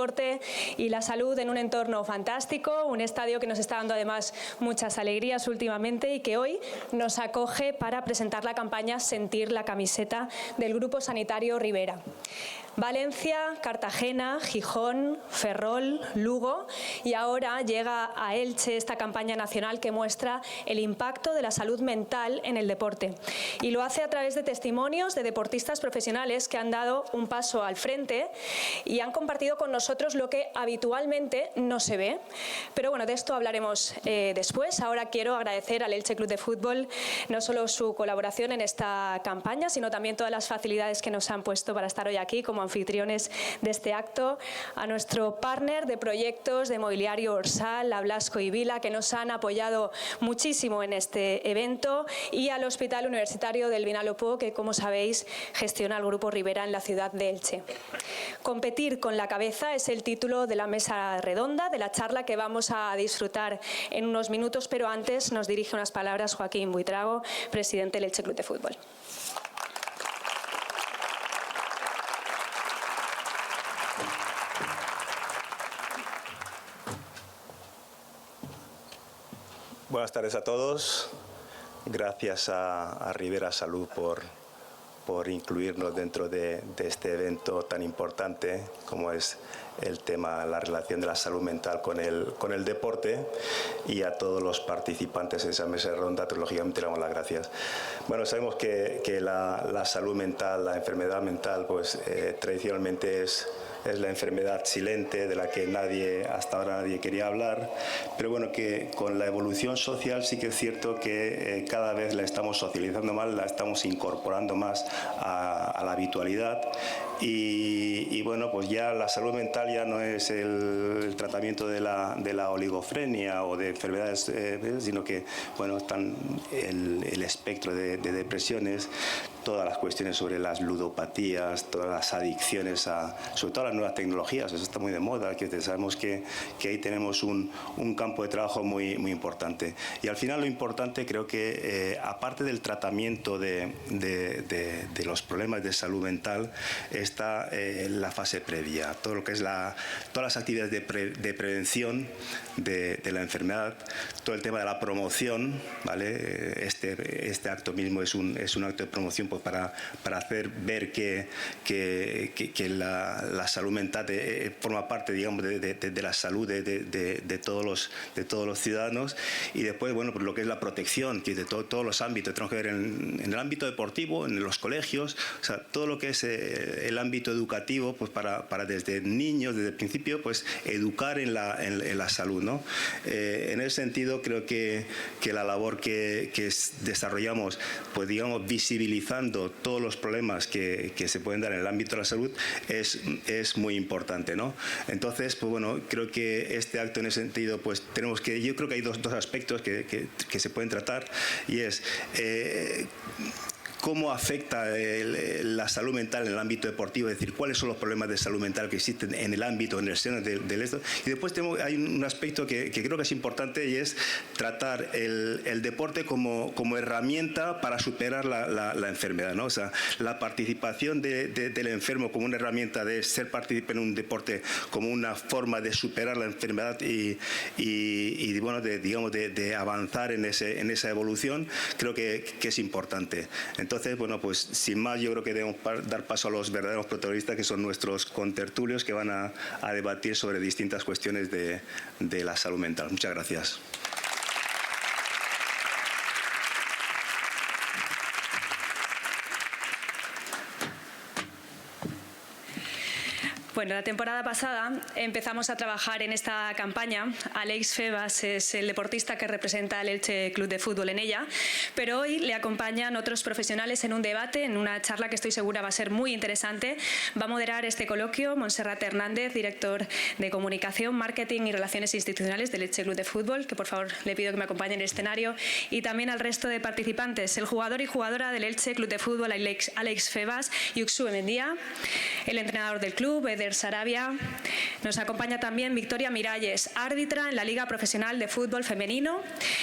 deporte y la salud en un entorno fantástico, un estadio que nos está dando además muchas alegrías últimamente y que hoy nos acoge para presentar la campaña Sentir la camiseta del Grupo Sanitario Ribera. Valencia, Cartagena, Gijón, Ferrol, Lugo y ahora llega a Elche esta campaña nacional que muestra el impacto de la salud mental en el deporte. Y lo hace a través de testimonios de deportistas profesionales que han dado un paso al frente y han compartido con nosotros lo que habitualmente no se ve. Pero bueno, de esto hablaremos después. Ahora quiero agradecer al Elche Club de Fútbol no solo su colaboración en esta campaña, sino también todas las facilidades que nos han puesto para estar hoy aquí como anfitriones de este acto, a nuestro partner de proyectos de mobiliario Orsal, a Blasco y Vila, que nos han apoyado muchísimo en este evento, y al Hospital Universitario del Vinalopó, que como sabéis gestiona el Grupo Ribera en la ciudad de Elche. Competir con la cabeza es el título de la mesa redonda, de la charla que vamos a disfrutar en unos minutos, pero antes nos dirige unas palabras Joaquín Buitrago, presidente del Elche Club de Fútbol. Buenas tardes a todos. Gracias a Ribera Salud por incluirnos dentro de este evento tan importante como es el tema, la relación de la salud mental con el deporte, y a todos los participantes de esa mesa ronda, lógicamente le damos las gracias. Bueno, sabemos que la salud mental, la enfermedad mental, pues tradicionalmente es la enfermedad silente de la que hasta ahora nadie quería hablar, pero bueno, que con la evolución social sí que es cierto que cada vez la estamos socializando más, la estamos incorporando más a la habitualidad, y bueno, pues ya la salud mental ya no es el tratamiento de la oligofrenia o de enfermedades, sino que bueno, están el espectro de depresiones, todas las cuestiones sobre las ludopatías, todas las adicciones, sobre todo las nuevas tecnologías. Eso está muy de moda, que sabemos que ahí tenemos un campo de trabajo muy, muy importante. Y al final lo importante, creo que aparte del tratamiento de los problemas de salud mental, está la fase previa, todo lo que es todas las actividades de prevención de la enfermedad, todo el tema de la promoción, ¿vale? Este acto mismo es un acto de promoción, pues para hacer ver que la salud mental forma parte, digamos, de la salud de todos los ciudadanos. Y después, bueno, pues lo que es la protección, que de todos los ámbitos, tenemos que ver en el ámbito deportivo, en los colegios, o sea, todo lo que es el ámbito educativo, pues para desde niños, desde el principio, pues educar en la salud, ¿no? En ese sentido, creo que la labor que desarrollamos, pues digamos, visibilizando todos los problemas que se pueden dar en el ámbito de la salud, es muy importante, ¿no? Entonces, pues bueno, creo que este acto, en ese sentido, pues yo creo que hay dos aspectos que se pueden tratar, y es cómo afecta la salud mental en el ámbito deportivo, es decir, cuáles son los problemas de salud mental que existen en el ámbito, en el seno del esto. Y después hay un aspecto que creo que es importante, y es tratar el deporte como herramienta para superar la enfermedad, ¿no? O sea, la participación del enfermo como una herramienta de ser partícipe en un deporte como una forma de superar la enfermedad y bueno, de avanzar en esa evolución, creo que es importante. Entonces, bueno, pues sin más, yo creo que debemos dar paso a los verdaderos protagonistas, que son nuestros contertulios, que van a debatir sobre distintas cuestiones de la salud mental. Muchas gracias. Bueno, la temporada pasada empezamos a trabajar en esta campaña. Alex Febas es el deportista que representa al Elche Club de Fútbol en ella, pero hoy le acompañan otros profesionales en un debate, en una charla que estoy segura va a ser muy interesante. Va a moderar este coloquio Montserrat Hernández, director de Comunicación, Marketing y Relaciones Institucionales del Elche Club de Fútbol, que por favor le pido que me acompañe en el escenario, y también al resto de participantes, el jugador y jugadora del Elche Club de Fútbol, Alex Febas y Uxue Mendía, el entrenador del club, Eder Sarabia. Nos acompaña también Victoria Miralles, árbitra en la Liga Profesional de Fútbol Femenino.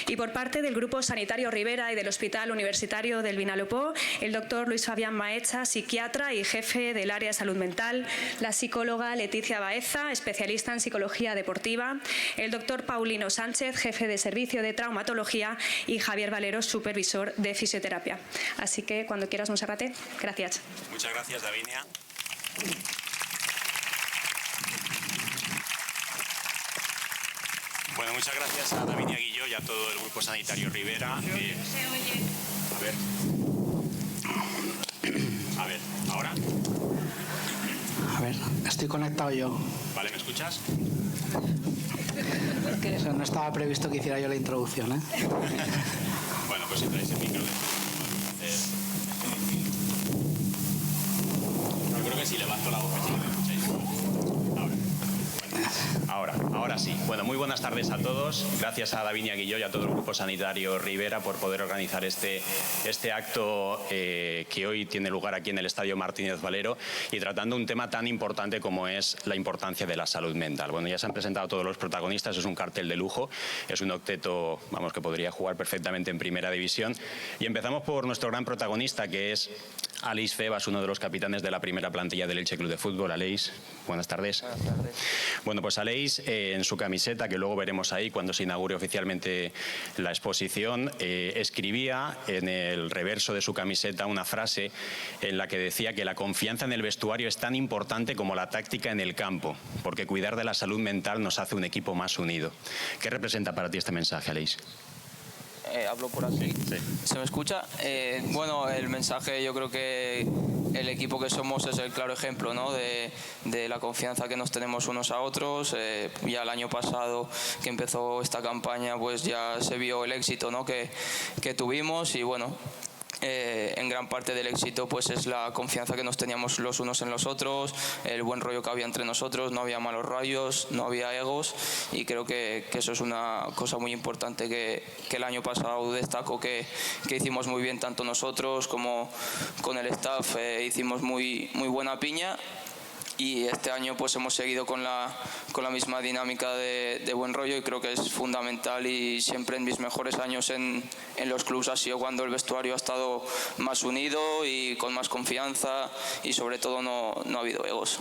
Y por parte del Grupo Sanitario Rivera y del Hospital Universitario del Vinalopó, el doctor Luis Fabián Maecha, psiquiatra y jefe del área de salud mental, la psicóloga Leticia Baeza, especialista en psicología deportiva, el doctor Paulino Sánchez, jefe de servicio de traumatología, y Javier Valero, supervisor de fisioterapia. Así que cuando quieras, Monserrate, gracias. Muchas gracias, Davinia. Bueno, muchas gracias a Davinia Guilló y a todo el Grupo Sanitario Rivera. A ver, ¿ahora? A ver, estoy conectado yo. Vale, ¿me escuchas? Eso no estaba previsto que hiciera yo la introducción, ¿eh? Bueno, pues si traéis el micro. No creo que si levanto la voz sí que me escucháis. Ahora sí. Bueno, muy buenas tardes a todos. Gracias a Davinia Guilló y a todo el Grupo Sanitario Rivera por poder organizar este acto que hoy tiene lugar aquí en el Estadio Martínez Valero y tratando un tema tan importante como es la importancia de la salud mental. Bueno, ya se han presentado todos los protagonistas, es un cartel de lujo, es un octeto, vamos, que podría jugar perfectamente en Primera División. Y empezamos por nuestro gran protagonista, que es Aleix Febas, uno de los capitanes de la primera plantilla del Elche Club de Fútbol. Aleix, buenas tardes. Buenas tardes. Bueno, pues Aleix, en su camiseta, que luego veremos ahí cuando se inaugure oficialmente la exposición, escribía en el reverso de su camiseta una frase en la que decía que la confianza en el vestuario es tan importante como la táctica en el campo, porque cuidar de la salud mental nos hace un equipo más unido. ¿Qué representa para ti este mensaje, Aleix? Hablo por aquí. Sí. ¿Se me escucha? Bueno, el mensaje, yo creo que el equipo que somos es el claro ejemplo, ¿no? de la confianza que nos tenemos unos a otros. Ya el año pasado que empezó esta campaña, pues ya se vio el éxito, ¿no? que tuvimos y bueno. En gran parte del éxito pues es la confianza que nos teníamos los unos en los otros, el buen rollo que había entre nosotros, no había malos rayos, no había egos y creo que eso es una cosa muy importante que el año pasado destaco que hicimos muy bien tanto nosotros como con el staff, hicimos muy buena piña. Y este año pues hemos seguido con la misma dinámica de buen rollo y creo que es fundamental y siempre en mis mejores años en los clubs ha sido cuando el vestuario ha estado más unido y con más confianza y sobre todo no ha habido egos.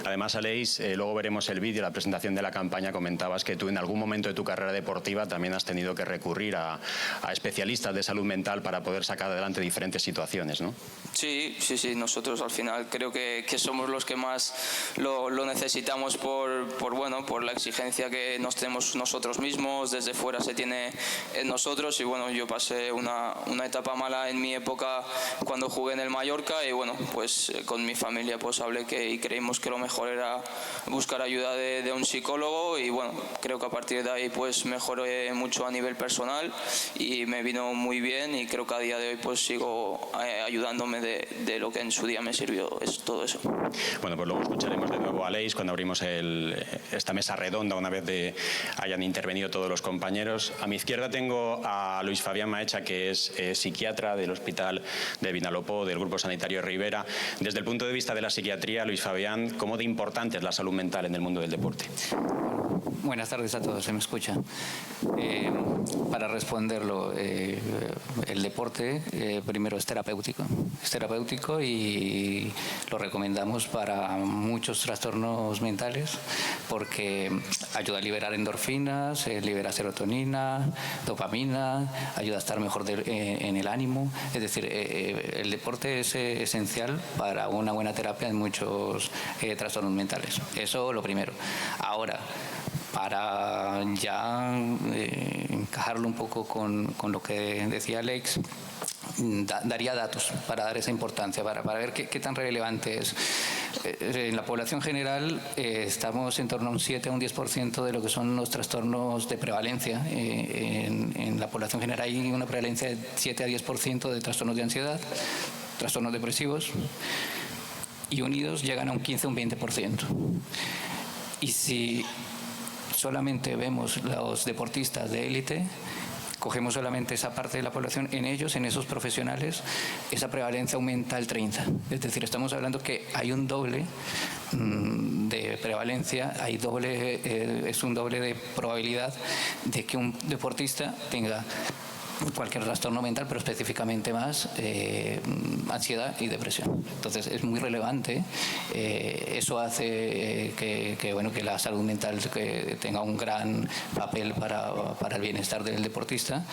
Además, Aleix, luego veremos el vídeo, la presentación de la campaña, comentabas que tú en algún momento de tu carrera deportiva también has tenido que recurrir a especialistas de salud mental para poder sacar adelante diferentes situaciones, ¿no? Sí, nosotros al final creo que somos los que más lo necesitamos por la exigencia que nos tenemos nosotros mismos, desde fuera se tiene en nosotros y bueno, yo pasé una etapa mala en mi época cuando jugué en el Mallorca y bueno, pues con mi familia pues hablé y creímos que lo mejor era buscar ayuda de un psicólogo y bueno, creo que a partir de ahí pues mejoré mucho a nivel personal y me vino muy bien y creo que a día de hoy pues sigo ayudándome de lo que en su día me sirvió, es todo eso. Bueno, pues luego escucharemos de nuevo a Aleix cuando abrimos esta mesa redonda una vez hayan intervenido todos los compañeros. A mi izquierda tengo a Luis Fabián Maecha, que es psiquiatra del Hospital de Vinalopó, del Grupo Sanitario Rivera. Desde el punto de vista de la psiquiatría, Luis Fabián, ¿cómo de importante es la salud mental en el mundo del deporte? Buenas tardes a todos, ¿se me escucha? Para responderlo, el deporte primero es terapéutico y lo recomendamos para muchos trastornos mentales porque ayuda a liberar endorfinas, libera serotonina, dopamina, ayuda a estar mejor en el ánimo. Es decir, el deporte es esencial para una buena terapia en muchos trastornos mentales. Eso lo primero. Ahora, para ya encajarlo un poco con lo que decía Alex, daría datos para dar esa importancia, para ver qué tan relevante es. En la población general estamos en torno a un 7 a un 10% de lo que son los trastornos de prevalencia. En la población general hay una prevalencia de 7 a 10% de trastornos de ansiedad, trastornos depresivos, y unidos llegan a un 15 a un 20%. Y si solamente vemos los deportistas de élite, cogemos solamente esa parte de la población, en ellos, en esos profesionales, esa prevalencia aumenta al 30%. Es decir, estamos hablando que hay un doble de prevalencia, es un doble de probabilidad de que un deportista tenga cualquier trastorno mental, pero específicamente más ansiedad y depresión. Entonces es muy relevante. Eso hace que la salud mental tenga un gran papel para el bienestar del deportista.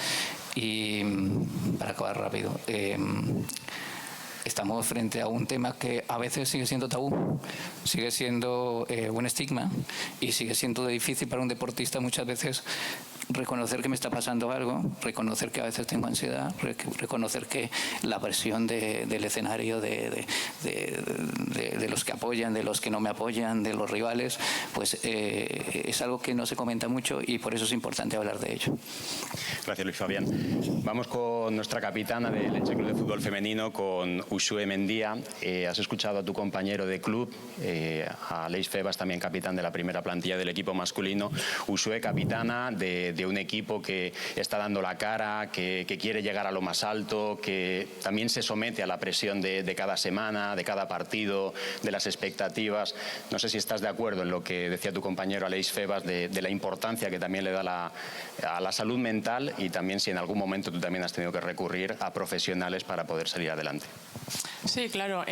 Y para acabar rápido, estamos frente a un tema que a veces sigue siendo tabú, sigue siendo un estigma y sigue siendo difícil para un deportista muchas veces reconocer que me está pasando algo, reconocer que a veces tengo ansiedad, reconocer que la presión del escenario, de los que apoyan, de los que no me apoyan, de los rivales, pues es algo que no se comenta mucho y por eso es importante hablar de ello. Gracias, Luis Fabián. Vamos con nuestra capitana del Elche Club de Fútbol Femenino, con Uxue Mendía. Has escuchado a tu compañero de club, a Aleix Febas, también capitán de la primera plantilla del equipo masculino. Uxue, capitana de un equipo que está dando la cara, que quiere llegar a lo más alto, que también se somete a la presión de cada semana, de cada partido, de las expectativas. No sé si estás de acuerdo en lo que decía tu compañero Aleix Febas de la importancia que también le da a la salud mental, y también si en algún momento tú también has tenido que recurrir a profesionales para poder salir adelante. Sí, claro.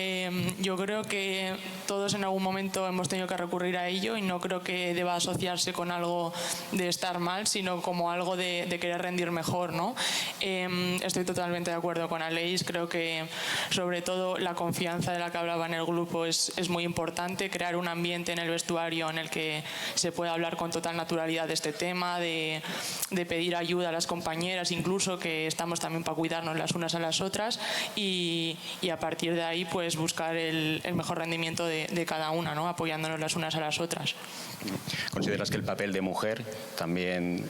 Yo creo que todos en algún momento hemos tenido que recurrir a ello y no creo que deba asociarse con algo de estar mal, sino como algo de querer rendir mejor, ¿no? Estoy totalmente de acuerdo con Aleix. Creo que sobre todo la confianza de la que hablaba en el grupo es muy importante, crear un ambiente en el vestuario en el que se pueda hablar con total naturalidad de este tema, de pedir ayuda a las compañeras, incluso, que estamos también para cuidarnos las unas a las otras, y a partir de ahí pues buscar el mejor rendimiento de cada una, ¿no? Apoyándonos las unas a las otras. ¿Consideras que el papel de mujer también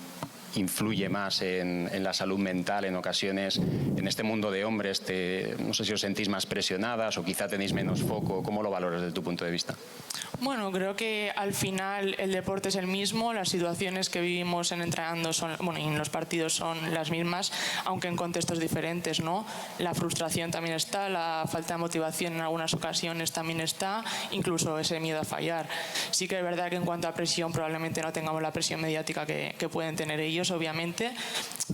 influye más en la salud mental en ocasiones? En este mundo de hombres, no sé si os sentís más presionadas o quizá tenéis menos foco. ¿Cómo lo valoras desde tu punto de vista? Bueno, creo que al final el deporte es el mismo, las situaciones que vivimos entrenando y en los partidos son las mismas, aunque en contextos diferentes, ¿no? La frustración también está, la falta de motivación en algunas ocasiones también está, incluso ese miedo a fallar. Sí que es verdad que en cuanto a presión probablemente no tengamos la presión mediática que pueden tener ellos, obviamente,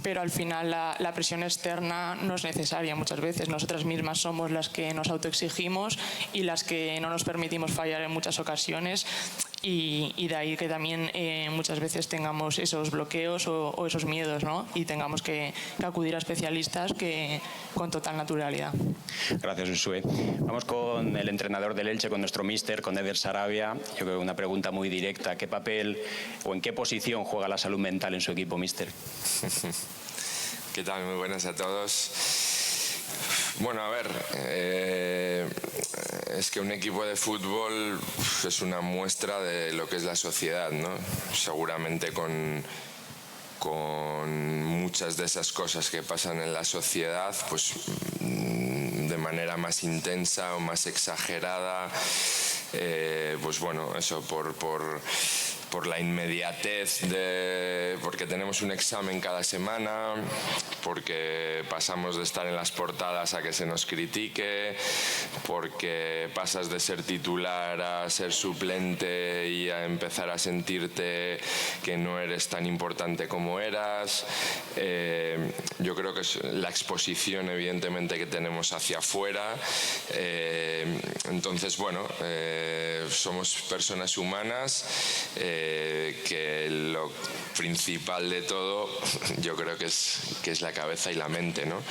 pero al final la presión externa no es necesaria muchas veces. Nosotras mismas somos las que nos autoexigimos y las que no nos permitimos fallar en muchas ocasiones, y de ahí que también muchas veces tengamos esos bloqueos o esos miedos, ¿no? Y tengamos que acudir a especialistas con total naturalidad. Gracias, Uxue. Vamos con el entrenador del Elche, con nuestro míster, con Eder Sarabia. Yo creo que una pregunta muy directa. ¿Qué papel o en qué posición juega la salud mental en su equipo, míster? ¿Qué tal? Muy buenas a todos. Bueno, a ver, es que un equipo de fútbol es una muestra de lo que es la sociedad, ¿no? Seguramente con muchas de esas cosas que pasan en la sociedad, pues de manera más intensa o más exagerada, pues bueno, eso por la inmediatez porque tenemos un examen cada semana, porque pasamos de estar en las portadas a que se nos critique, porque pasas de ser titular a ser suplente y a empezar a sentirte que no eres tan importante como eras. Yo creo que es la exposición, evidentemente, que tenemos hacia afuera. Entonces, bueno, somos personas humanas, que lo principal de todo yo creo que es la cabeza y la mente, ¿no?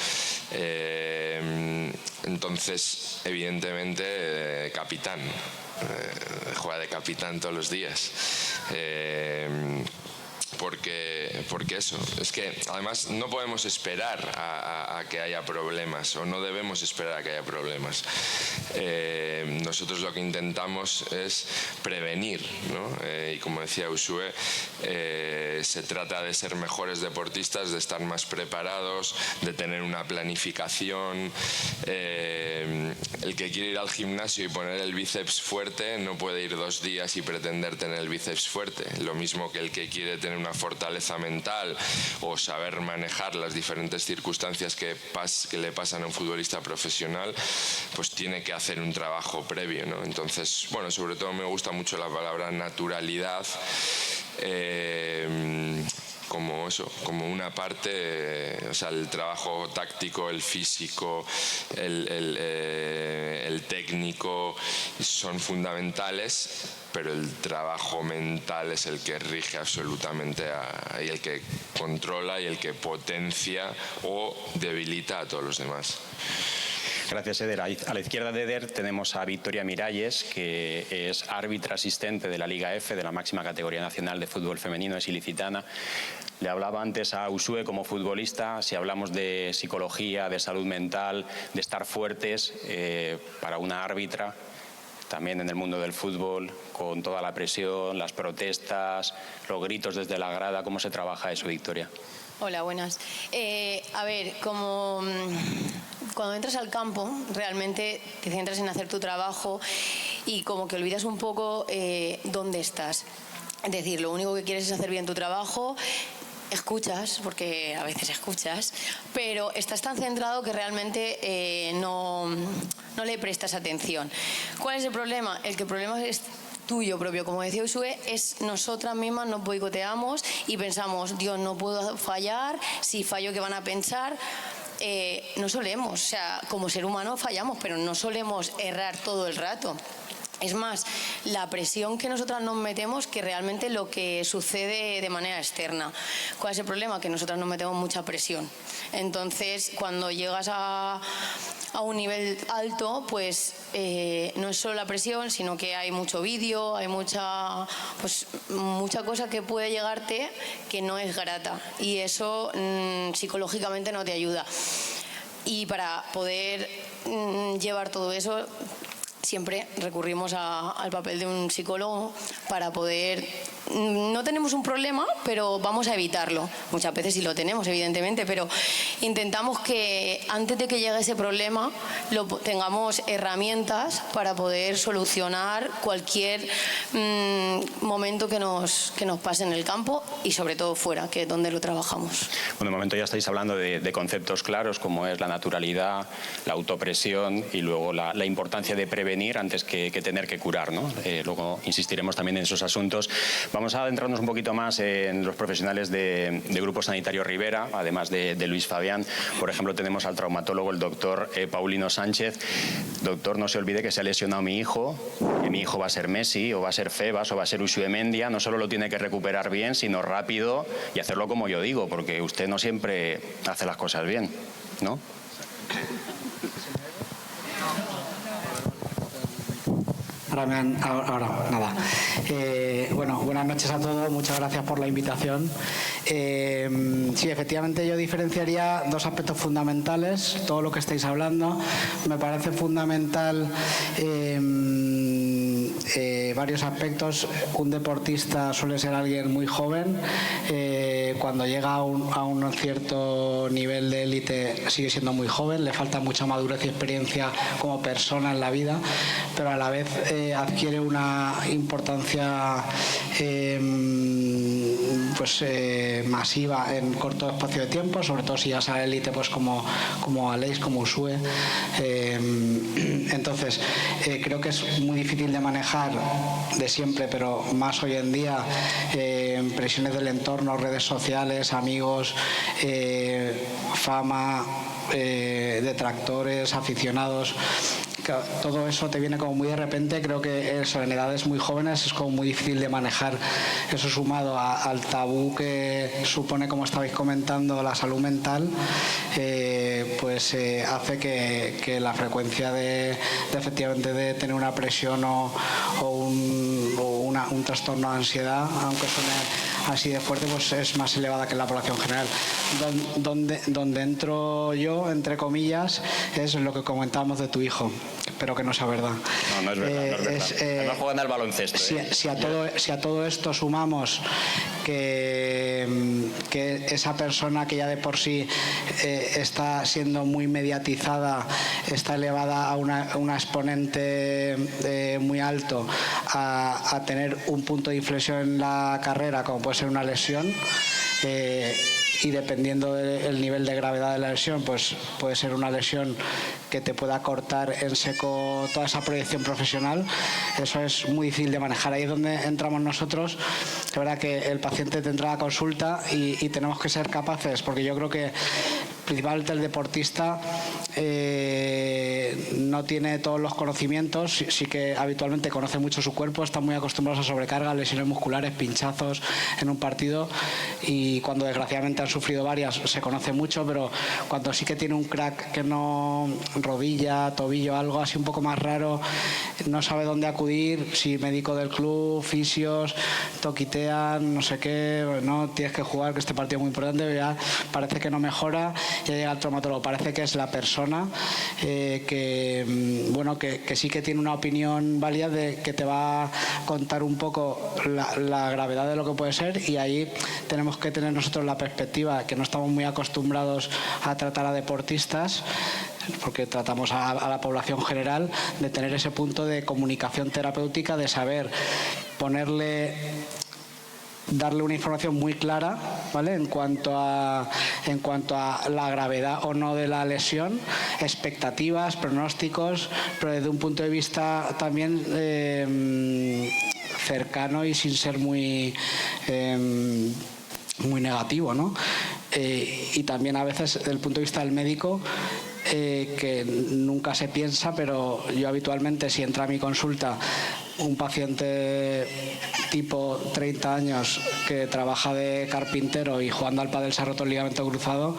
Entonces, evidentemente, capitán, juega de capitán todos los días. Porque eso, es que además no podemos esperar a que haya problemas, o no debemos esperar a que haya problemas. Nosotros lo que intentamos es prevenir, ¿no? Y como decía Uxue, se trata de ser mejores deportistas, de estar más preparados, de tener una planificación. el que quiere ir al gimnasio y poner el bíceps fuerte no puede ir 2 días y pretender tener el bíceps fuerte. Lo mismo que el que quiere tener una fortaleza mental o saber manejar las diferentes circunstancias que le pasan a un futbolista profesional, pues tiene que hacer un trabajo previo, ¿no? Entonces, bueno, sobre todo me gusta mucho la palabra naturalidad, como eso, como una parte, o sea, el trabajo táctico, el físico, el técnico son fundamentales, pero el trabajo mental es el que rige absolutamente y el que controla y el que potencia o debilita a todos los demás. Gracias, Eder. A la izquierda de Eder tenemos a Victoria Miralles, que es árbitra asistente de la Liga F, de la máxima categoría nacional de fútbol femenino, es ilicitana. Le hablaba antes a Uxue como futbolista, si hablamos de psicología, de salud mental, de estar fuertes, para una árbitra, también en el mundo del fútbol, con toda la presión, las protestas, los gritos desde la grada, ¿cómo se trabaja eso, Victoria? Hola, buenas. A ver, cuando entras al campo, realmente te centras en hacer tu trabajo y como que olvidas un poco dónde estás. Es decir, lo único que quieres es hacer bien tu trabajo, escuchas, porque a veces escuchas, pero estás tan centrado que realmente no le prestas atención. ¿Cuál es el problema? El problema es tuyo propio, como decía Uxue, es nosotras mismas nos boicoteamos y pensamos, Dios, no puedo fallar, si fallo, ¿qué van a pensar? No solemos, o sea, como ser humano fallamos, pero no solemos errar todo el rato. Es más, la presión que nosotras nos metemos que realmente lo que sucede de manera externa. ¿Cuál es el problema? Que nosotras nos metemos mucha presión. Entonces, cuando llegas a un nivel alto, pues no es solo la presión, sino que hay mucho vídeo, hay mucha cosa que puede llegarte que no es grata. Y eso psicológicamente no te ayuda. Y para poder llevar todo eso, siempre recurrimos al papel de un psicólogo para poder... No tenemos un problema, pero vamos a evitarlo. Muchas veces sí lo tenemos, evidentemente, pero intentamos que antes de que llegue ese problema tengamos herramientas para poder solucionar cualquier momento que nos pase en el campo y sobre todo fuera, que es donde lo trabajamos. Bueno, de momento ya estáis hablando de conceptos claros como es la naturalidad, la autopresión y luego la importancia de prevenir antes que tener que curar, ¿no? Luego insistiremos también en esos asuntos. Vamos a adentrarnos un poquito más en los profesionales de Grupo Sanitario Ribera, además de Luis Fabián. Por ejemplo, tenemos al traumatólogo, el doctor Paulino Sánchez. Doctor, no se olvide que se ha lesionado mi hijo, que mi hijo va a ser Messi, o va a ser Febas, o va a ser Uxue Mendia. No solo lo tiene que recuperar bien, sino rápido y hacerlo como yo digo, porque usted no siempre hace las cosas bien, ¿no? Ahora, nada. Bueno, buenas noches a todos, muchas gracias por la invitación. Sí, efectivamente yo diferenciaría dos aspectos fundamentales, todo lo que estáis hablando. Me parece fundamental varios aspectos. Un deportista suele ser alguien muy joven, cuando llega a un cierto nivel de élite sigue siendo muy joven, le falta mucha madurez y experiencia como persona en la vida, pero a la vez adquiere una importancia masiva en corto espacio de tiempo, sobre todo si ya es a élite, pues como Aleix, como Uxue. Entonces creo que es muy difícil de manejar de siempre, pero más hoy en día, presiones del entorno, redes sociales, amigos, fama, detractores, aficionados. Todo eso te viene como muy de repente. Creo que eso en edades muy jóvenes es como muy difícil de manejar. Eso sumado al tabú que supone, como estabais comentando, la salud mental, hace que la frecuencia de efectivamente de tener una presión o un trastorno de ansiedad, aunque suene así de fuerte, pues es más elevada que en la población general. Donde entro yo, entre comillas, es lo que comentábamos de tu hijo. espero que no sea verdad. No es verdad, no es verdad. Además juegan al baloncesto. Si a todo esto sumamos que esa persona que ya de por sí está siendo muy mediatizada, está elevada a una exponente muy alto, a tener un punto de inflexión en la carrera, como puede ser una lesión, y dependiendo del nivel de gravedad de la lesión, pues puede ser una lesión que te pueda cortar en seco toda esa proyección profesional. Eso es muy difícil de manejar. Ahí es donde entramos nosotros. Es verdad que el paciente tendrá la consulta y tenemos que ser capaces, porque yo creo que principalmente el deportista no tiene todos los conocimientos, sí que habitualmente conoce mucho su cuerpo, están muy acostumbrados a sobrecargas, lesiones musculares, pinchazos en un partido, y cuando desgraciadamente han sufrido varias se conoce mucho, pero cuando sí que tiene un crack que no, rodilla, tobillo, algo así un poco más raro, no sabe dónde acudir, si médico del club, fisios, toquitean, no sé qué, no, tienes que jugar, que este partido es muy importante, ya parece que no mejora, ya llega el traumatólogo, parece que es la persona que sí que tiene una opinión válida, de que te va a contar un poco la gravedad de lo que puede ser, y ahí tenemos que tener nosotros la perspectiva, que no estamos muy acostumbrados a tratar a deportistas, porque tratamos a la población general, de tener ese punto de comunicación terapéutica, de saber darle una información muy clara, ¿vale? En cuanto a la gravedad o no de la lesión, expectativas, pronósticos, pero desde un punto de vista también cercano y sin ser muy negativo, ¿no? Y también a veces desde el punto de vista del médico, que nunca se piensa, pero yo habitualmente, si entra a mi consulta un paciente tipo 30 años que trabaja de carpintero y jugando al pádel se ha roto el ligamento cruzado,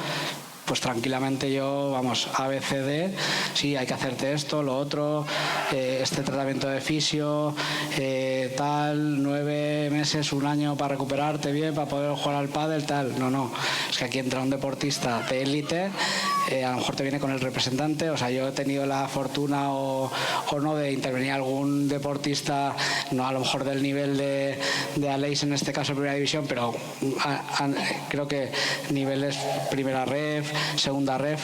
pues tranquilamente yo, vamos, ABCD, sí, hay que hacerte esto, lo otro, este tratamiento de fisio, tal, 9 meses, 1 año para recuperarte bien, para poder jugar al pádel, tal. No, es que aquí entra un deportista de élite, a lo mejor te viene con el representante, o sea, yo he tenido la fortuna o no de intervenir algún deportista, no a lo mejor del nivel de Aleix en este caso, primera división, pero creo que niveles primera ref, segunda ref,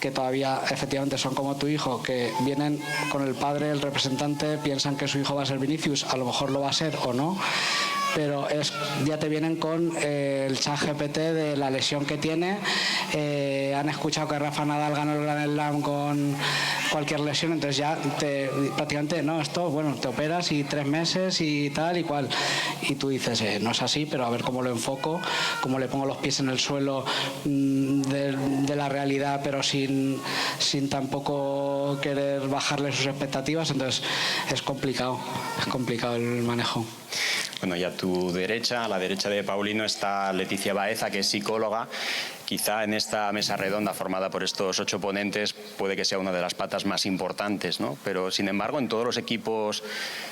que todavía efectivamente son como tu hijo, que vienen con el padre, el representante, piensan que su hijo va a ser Vinicius, a lo mejor lo va a ser o no, pero ya te vienen con el chat GPT de la lesión que tiene, han escuchado que Rafa Nadal ganó el Grand Slam con cualquier lesión, entonces ya prácticamente, no, esto, bueno, te operas y 3 meses y tal y cual, y tú dices, no es así, pero a ver cómo lo enfoco, cómo le pongo los pies en el suelo de la realidad, pero sin tampoco querer bajarle sus expectativas, entonces es complicado el manejo. Bueno, y a tu derecha, a la derecha de Paulino, está Leticia Baeza, que es psicóloga. Quizá en esta mesa redonda formada por estos 8 ponentes puede que sea una de las patas más importantes, ¿no? Pero, sin embargo, en todos los equipos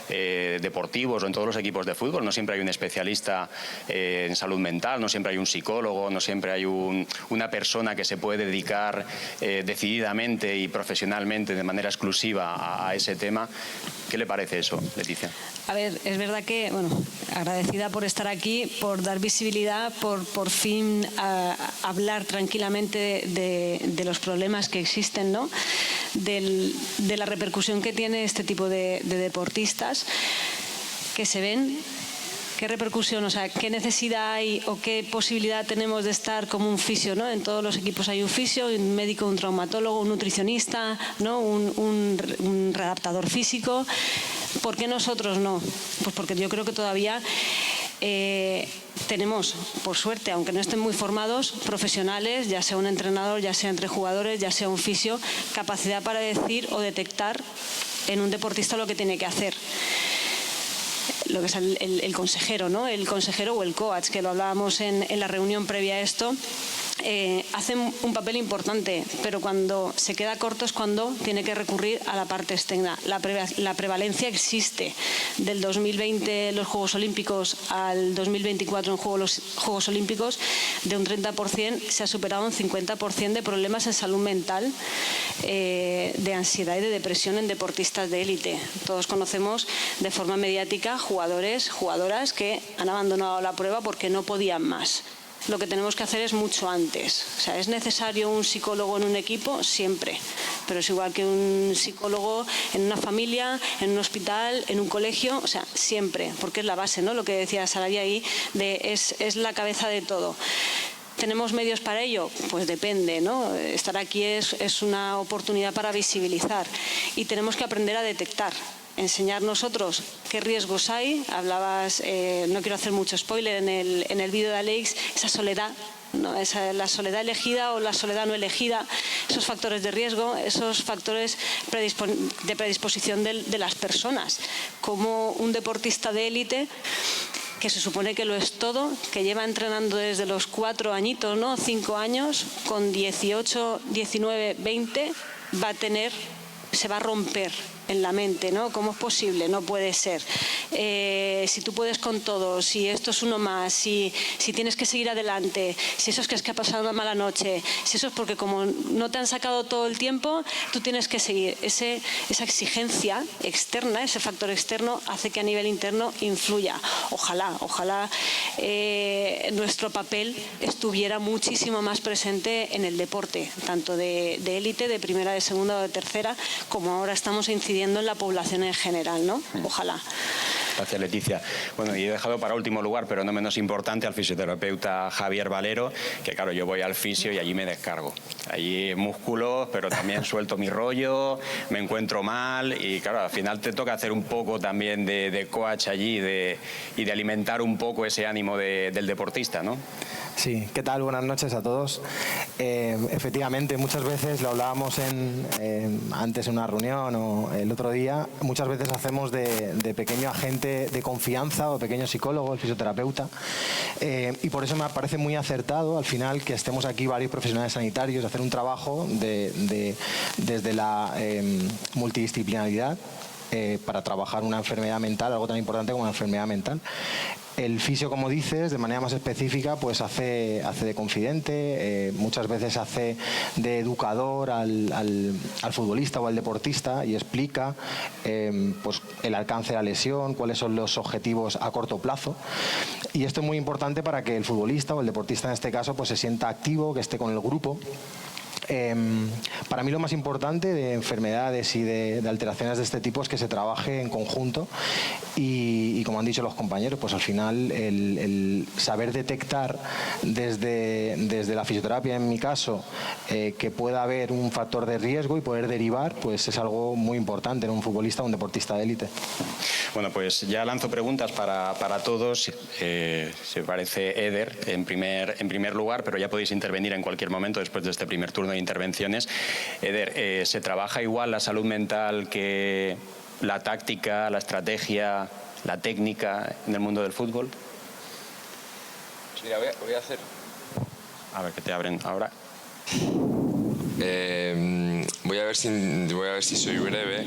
deportivos o en todos los equipos de fútbol no siempre hay un especialista en salud mental, no siempre hay un psicólogo, no siempre hay una persona que se puede dedicar decididamente y profesionalmente de manera exclusiva a ese tema. ¿Qué le parece eso, Leticia? A ver, es verdad que, bueno, agradecida por estar aquí, por dar visibilidad, por fin hablar tranquilamente de los problemas que existen, ¿no? De la repercusión que tiene este tipo de deportistas que se ven. ¿Qué repercusión, o sea, qué necesidad hay o qué posibilidad tenemos de estar como un fisio, ¿no? En todos los equipos hay un fisio, un médico, un traumatólogo, un nutricionista, ¿no? Un readaptador físico. ¿Por qué nosotros no? Pues porque yo creo que todavía tenemos, por suerte, aunque no estén muy formados, profesionales, ya sea un entrenador, ya sea entre jugadores, ya sea un fisio, capacidad para decir o detectar en un deportista lo que tiene que hacer. Lo que es el consejero, ¿no? El consejero o el coach, que lo hablábamos en la reunión previa a esto. hacen un papel importante, pero cuando se queda corto es cuando tiene que recurrir a la parte externa. La prevalencia existe. Del 2020 los Juegos Olímpicos al 2024 en los Juegos Olímpicos, de un 30% se ha superado un 50% de problemas en salud mental, de ansiedad y de depresión en deportistas de élite. Todos conocemos de forma mediática jugadores, jugadoras que han abandonado la prueba porque no podían más. Lo que tenemos que hacer es mucho antes. O sea, ¿es necesario un psicólogo en un equipo? Siempre. Pero es igual que un psicólogo en una familia, en un hospital, en un colegio, o sea, siempre, porque es la base, ¿no? Lo que decía Sarabia ahí, es la cabeza de todo. ¿Tenemos medios para ello? Pues depende, ¿no? Estar aquí es una oportunidad para visibilizar y tenemos que aprender a detectar. Enseñar nosotros qué riesgos hay. Hablabas, no quiero hacer mucho spoiler, en el vídeo de Alex, esa soledad, ¿no? La soledad elegida o la soledad no elegida, esos factores de riesgo, esos factores de predisposición de las personas. Como un deportista de élite, que se supone que lo es todo, que lleva entrenando desde los 4 añitos, ¿no? 5 años, con 18, 19, 20, se va a romper en la mente, ¿no? ¿Cómo es posible? No puede ser. Si tú puedes con todo, si esto es uno más, si tienes que seguir adelante, si eso es que ha pasado una mala noche, si eso es porque como no te han sacado todo el tiempo, tú tienes que seguir. Esa exigencia externa, ese factor externo, hace que a nivel interno influya. Ojalá nuestro papel estuviera muchísimo más presente en el deporte, tanto de élite, de primera, de segunda o de tercera, como ahora estamos incidiendo en la población en general, ¿no? Ojalá. Gracias, Leticia. Bueno, y he dejado para último lugar, pero no menos importante, al fisioterapeuta Javier Valero, que claro, yo voy al fisio y allí me descargo. Allí músculos, pero también suelto mi rollo, me encuentro mal y claro, al final te toca hacer un poco también de coach allí y de alimentar un poco ese ánimo del deportista, ¿no? Sí, ¿qué tal? Buenas noches a todos. Efectivamente, muchas veces, lo hablábamos antes en una reunión o el otro día, muchas veces hacemos de pequeño agente de confianza o pequeño psicólogo, el fisioterapeuta, y por eso me parece muy acertado al final que estemos aquí varios profesionales sanitarios, hacer un trabajo desde la multidisciplinaridad para trabajar una enfermedad mental, algo tan importante como una enfermedad mental. El fisio, como dices, de manera más específica, pues hace de confidente, muchas veces hace de educador al futbolista o al deportista y explica pues el alcance de la lesión, cuáles son los objetivos a corto plazo. Y esto es muy importante para que el futbolista o el deportista en este caso pues se sienta activo, que esté con el grupo. Para mí lo más importante de enfermedades y de alteraciones de este tipo es que se trabaje en conjunto y como han dicho los compañeros, pues al final el saber detectar desde la fisioterapia, en mi caso, que pueda haber un factor de riesgo y poder derivar, pues es algo muy importante en un futbolista o un deportista de élite. Bueno, pues ya lanzo preguntas para todos. Se parece Eder en primer lugar, pero ya podéis intervenir en cualquier momento después de este primer turno de intervenciones. Eder, ¿se trabaja igual la salud mental que la táctica, la estrategia, la técnica en el mundo del fútbol? Mira, voy a hacer... A ver, que te abren ahora. Voy a ver si soy breve.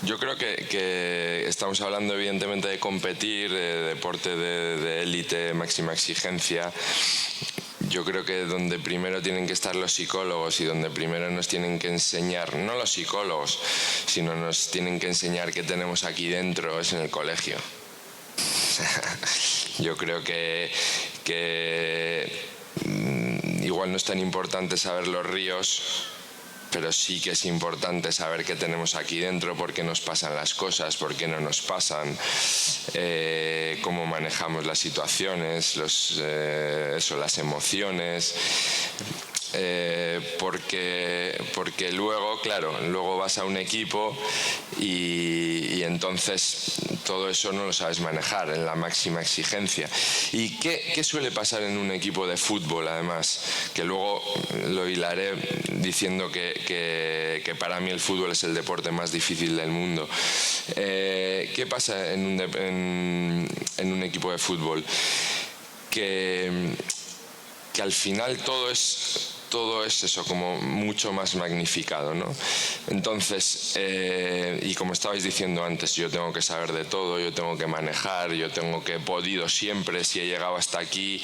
Yo creo que estamos hablando evidentemente de competir, de deporte de élite, máxima exigencia. Yo creo que donde primero tienen que estar los psicólogos y donde primero nos tienen que enseñar, no los psicólogos, sino nos tienen que enseñar qué tenemos aquí dentro, es en el colegio. Yo creo que igual no es tan importante saber los ríos, pero sí que es importante saber qué tenemos aquí dentro, por qué nos pasan las cosas, por qué no nos pasan, cómo manejamos las situaciones, las emociones, porque luego vas a un equipo y entonces todo eso no lo sabes manejar en la máxima exigencia. ¿Y qué suele pasar en un equipo de fútbol, además? Que luego lo hilaré diciendo que para mí el fútbol es el deporte más difícil del mundo. ¿Qué pasa en un equipo de fútbol? que al final todo es eso, como mucho más magnificado, ¿no? Entonces, y como estabais diciendo antes, yo tengo que saber de todo, yo tengo que manejar, yo tengo que he podido siempre, si he llegado hasta aquí.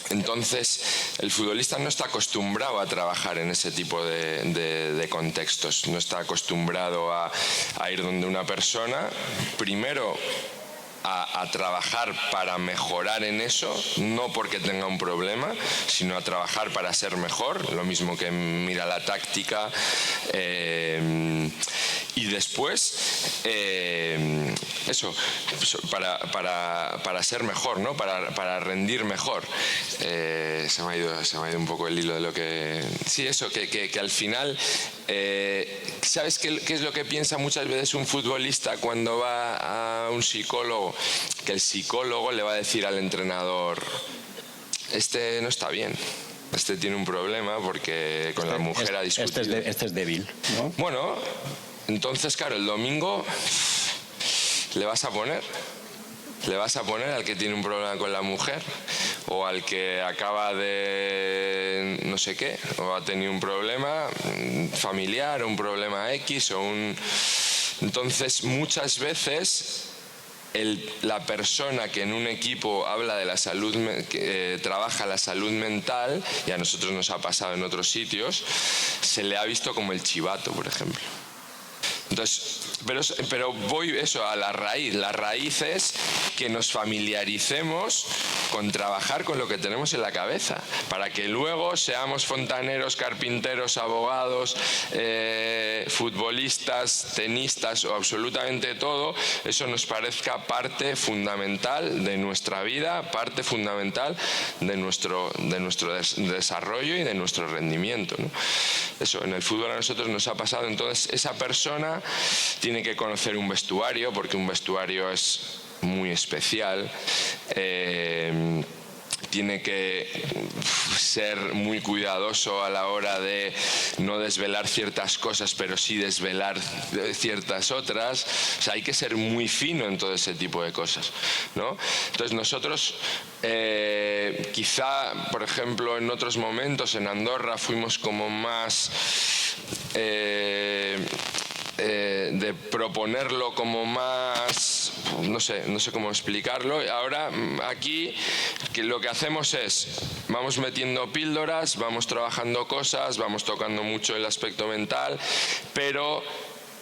Entonces, el futbolista no está acostumbrado a trabajar en ese tipo de contextos, no está acostumbrado a ir donde una persona, primero, a trabajar para mejorar en eso, no porque tenga un problema, sino a trabajar para ser mejor, lo mismo que mira la táctica, y después eso, para ser mejor, ¿no? Para rendir mejor. Se me ha ido un poco el hilo de lo que... Sí, eso, que al final... ¿Sabes qué es lo que piensa muchas veces un futbolista cuando va a un psicólogo? Que el psicólogo le va a decir al entrenador: este no está bien, este tiene un problema porque con la mujer ha discutido. Este es débil, ¿no? Bueno, entonces claro, el domingo le vas a poner al que tiene un problema con la mujer, o al que acaba de no sé qué, o ha tenido un problema familiar, o un problema X, o un... Entonces, muchas veces la persona que en un equipo habla de la salud, trabaja la salud mental, y a nosotros nos ha pasado en otros sitios, se le ha visto como el chivato, por ejemplo. Entonces, pero voy eso a la raíz. La raíz es que nos familiaricemos con trabajar con lo que tenemos en la cabeza, para que luego seamos fontaneros, carpinteros, abogados, futbolistas, tenistas o absolutamente todo. Eso nos parezca parte fundamental de nuestra vida, parte fundamental de nuestro desarrollo y de nuestro rendimiento, ¿no? Eso, en el fútbol a nosotros nos ha pasado. Entonces, esa persona tiene que conocer un vestuario, porque un vestuario es muy especial. Tiene que ser muy cuidadoso a la hora de no desvelar ciertas cosas, pero sí desvelar ciertas otras. O sea, hay que ser muy fino en todo ese tipo de cosas, ¿no? Entonces nosotros, quizá, por ejemplo, en otros momentos en Andorra fuimos como más... de proponerlo como más, no sé cómo explicarlo. Ahora aquí lo que hacemos es, vamos metiendo píldoras, vamos trabajando cosas, vamos tocando mucho el aspecto mental, pero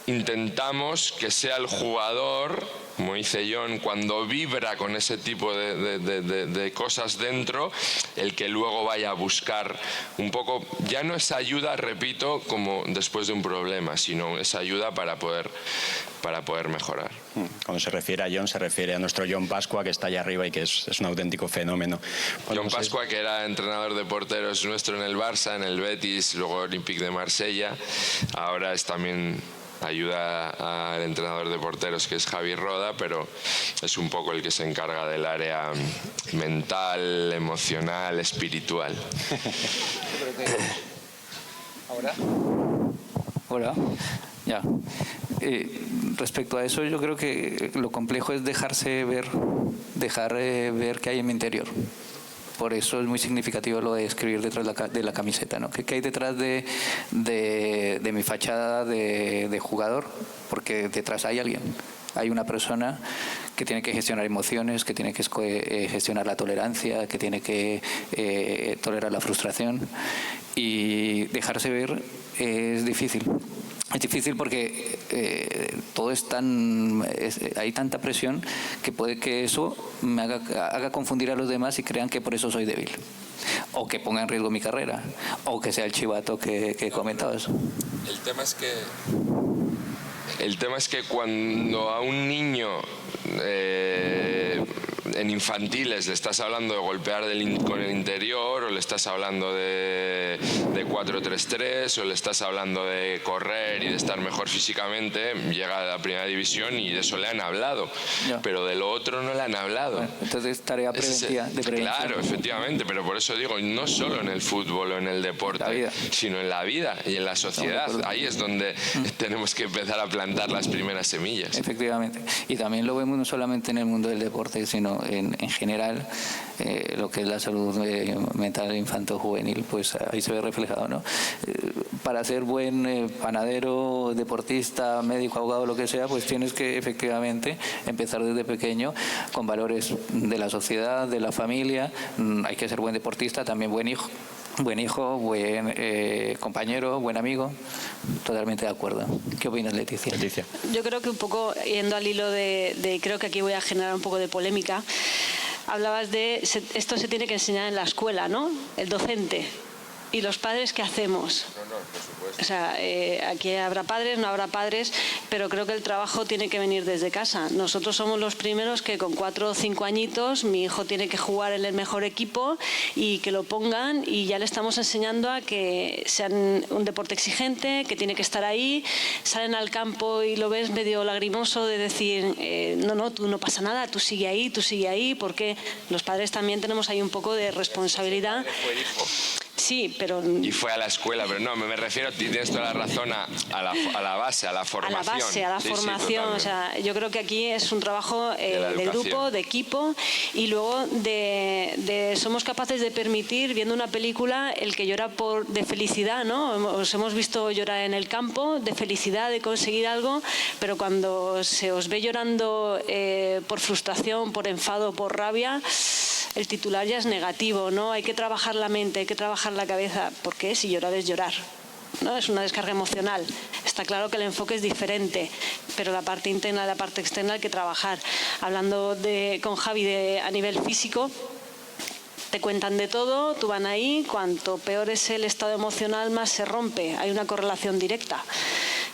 intentamos que sea el jugador, como dice John, cuando vibra con ese tipo de cosas dentro, el que luego vaya a buscar un poco, ya no es ayuda, repito, como después de un problema, sino es ayuda para poder mejorar. Cuando se refiere a John, se refiere a nuestro John Pascua, que está allá arriba y que es un auténtico fenómeno. Bueno, John Pascua, que era entrenador de porteros nuestro en el Barça, en el Betis, luego Olympique de Marsella, ahora es también... ayuda al entrenador de porteros, que es Javi Roda, pero es un poco el que se encarga del área mental, emocional, espiritual. Hola. Ya. Respecto a eso, yo creo que lo complejo es dejar ver qué hay en mi interior. Por eso es muy significativo lo de escribir detrás de la camiseta, ¿no? ¿Qué hay detrás de mi fachada de jugador? Porque detrás hay alguien. Hay una persona que tiene que gestionar emociones, que tiene que gestionar la tolerancia, que tiene que tolerar la frustración. Y dejarse ver es difícil. Es difícil porque todo hay tanta presión que puede que eso me haga confundir a los demás y crean que por eso soy débil, o que ponga en riesgo mi carrera, o que sea el chivato que comentabas. El tema es que cuando a un niño en infantiles le estás hablando de golpear con el interior, o le estás hablando de 4-3-3, o le estás hablando de correr y de estar mejor físicamente, llega a la primera división y de eso le han hablado, pero de lo otro no le han hablado. Bueno, entonces tarea preventiva, de prevención. Claro, efectivamente, pero por eso digo, no solo en el fútbol o en el deporte, sino en la vida y en la sociedad. Ahí es donde tenemos que empezar a plantar las primeras semillas. Efectivamente. Y también lo vemos no solamente en el mundo del deporte, sino en general, lo que es la salud mental infanto-juvenil, pues ahí se ve reflejado, ¿no? Para ser buen panadero, deportista, médico, abogado, lo que sea, pues tienes que efectivamente empezar desde pequeño con valores de la sociedad, de la familia. Hay que ser buen deportista, también buen hijo, buen compañero, buen amigo. Totalmente de acuerdo. ¿Qué opinas, Leticia? Yo creo que un poco, yendo al hilo de creo que aquí voy a generar un poco de polémica, hablabas de esto se tiene que enseñar en la escuela, ¿no? El docente. ¿Y los padres qué hacemos? Por supuesto. O sea, aquí habrá padres, no habrá padres, pero creo que el trabajo tiene que venir desde casa. Nosotros somos los primeros que con 4 o 5 añitos mi hijo tiene que jugar en el mejor equipo y que lo pongan, y ya le estamos enseñando a que sean un deporte exigente, que tiene que estar ahí. Salen al campo y lo ves medio lagrimoso de decir, no, tú no pasa nada, tú sigue ahí, porque los padres también tenemos ahí un poco de responsabilidad. Sí, pero... Y fue a la escuela, pero no, me refiero, tienes toda la razón, a la base, a la formación. A la formación. O sea, yo creo que aquí es un trabajo de grupo, de equipo, y luego somos capaces de permitir, viendo una película, el que llora de felicidad, ¿no? Os hemos visto llorar en el campo, de felicidad, de conseguir algo, pero cuando se os ve llorando por frustración, por enfado, por rabia, el titular ya es negativo, ¿no? Hay que trabajar la mente, hay que trabajar la cabeza, porque si llorar es llorar, ¿no? Es una descarga emocional. Está claro que el enfoque es diferente, pero la parte interna y la parte externa hay que trabajar. Hablando con Javi a nivel físico, te cuentan de todo, tú van ahí, cuanto peor es el estado emocional, más se rompe. Hay una correlación directa.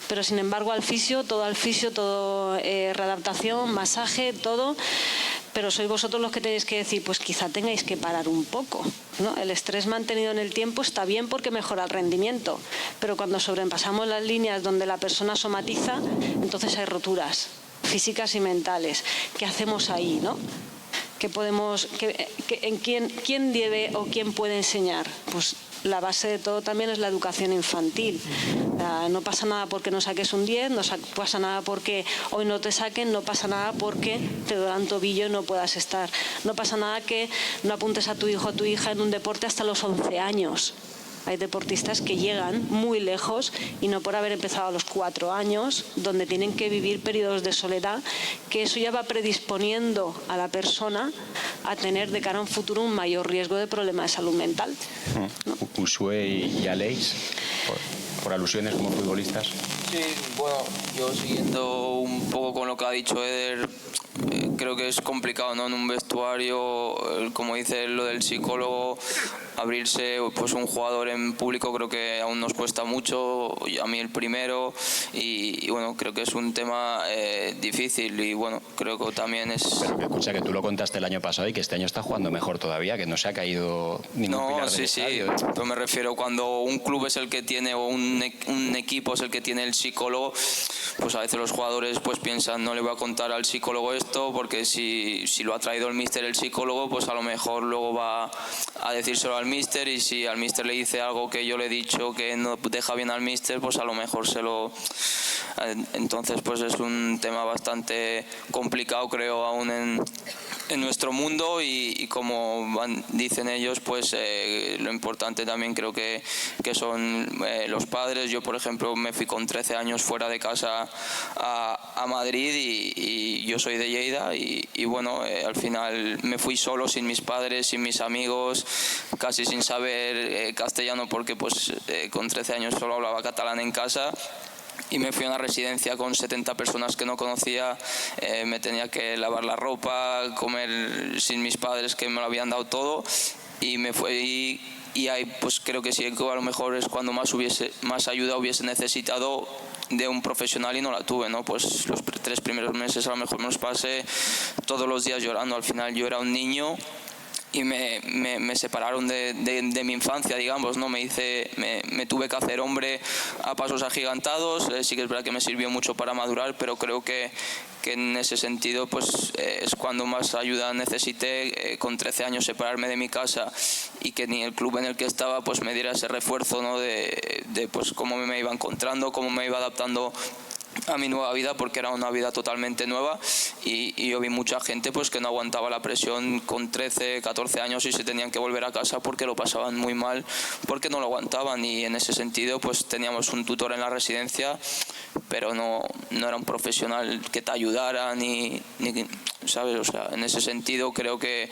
Pero sin embargo al fisio, todo readaptación, masaje, todo. Pero sois vosotros los que tenéis que decir, pues quizá tengáis que parar un poco, ¿no? El estrés mantenido en el tiempo está bien porque mejora el rendimiento, pero cuando sobrepasamos las líneas donde la persona somatiza, entonces hay roturas físicas y mentales. ¿Qué hacemos ahí, no? ¿Quién debe o quién puede enseñar? Pues la base de todo también es la educación infantil. No pasa nada porque no saques un 10, no pasa nada porque hoy no te saquen, no pasa nada porque te duele un tobillo y no puedas estar. No pasa nada que no apuntes a tu hijo o tu hija en un deporte hasta los 11 años. Hay deportistas que llegan muy lejos y no por haber empezado a los 4 años, donde tienen que vivir periodos de soledad, que eso ya va predisponiendo a la persona a tener de cara a un futuro un mayor riesgo de problema de salud mental, ¿no? Ushue y Aleix, por alusiones como futbolistas. Sí, bueno, yo siguiendo un poco con lo que ha dicho Eder, creo que es complicado, ¿no? En un vestuario, como dice lo del psicólogo, abrirse, pues un jugador en público creo que aún nos cuesta mucho, y a mí el primero, y bueno, creo que es un tema difícil, y bueno, creo que también es... Pero que escucha, que tú lo contaste el año pasado y que este año está jugando mejor todavía, que no se ha caído ningún pilar del estadio. Sí, pero me refiero, cuando un club es el que tiene, o un equipo es el que tiene el psicólogo, pues a veces los jugadores pues piensan, no le voy a contar al psicólogo esto, porque si lo ha traído el míster, el psicólogo, pues a lo mejor luego va a decírselo al míster, y si al míster le dice algo que yo le he dicho que no deja bien al míster, pues a lo mejor entonces pues es un tema bastante complicado, creo, aún en nuestro mundo, y como dicen ellos, pues lo importante también creo que son los padres. Yo, por ejemplo, me fui con 13 años fuera de casa a Madrid, y yo soy de Lleida, y bueno, al final me fui solo, sin mis padres, sin mis amigos, casi sin saber castellano, porque pues con 13 años solo hablaba catalán en casa. Y me fui a una residencia con 70 personas que no conocía, me tenía que lavar la ropa, comer sin mis padres que me lo habían dado todo, y me fui, y ahí pues creo que sí, que a lo mejor es cuando más ayuda hubiese necesitado de un profesional, y no la tuve, ¿no? Pues los 3 primeros meses a lo mejor me los pasé todos los días llorando. Al final yo era un niño y me separaron de mi infancia, digamos, ¿no? Me tuve que hacer hombre a pasos agigantados. Sí que es verdad que me sirvió mucho para madurar, pero creo que en ese sentido pues es cuando más ayuda necesité, con 13 años separarme de mi casa, y que ni el club en el que estaba pues me diera ese refuerzo, ¿no? de pues cómo me iba encontrando, cómo me iba adaptando a mi nueva vida, porque era una vida totalmente nueva. y yo vi mucha gente pues que no aguantaba la presión con 13, 14 años y se tenían que volver a casa porque lo pasaban muy mal, porque no lo aguantaban, y en ese sentido pues teníamos un tutor en la residencia, pero no era un profesional que te ayudara ni ¿sabes? O sea, en ese sentido creo que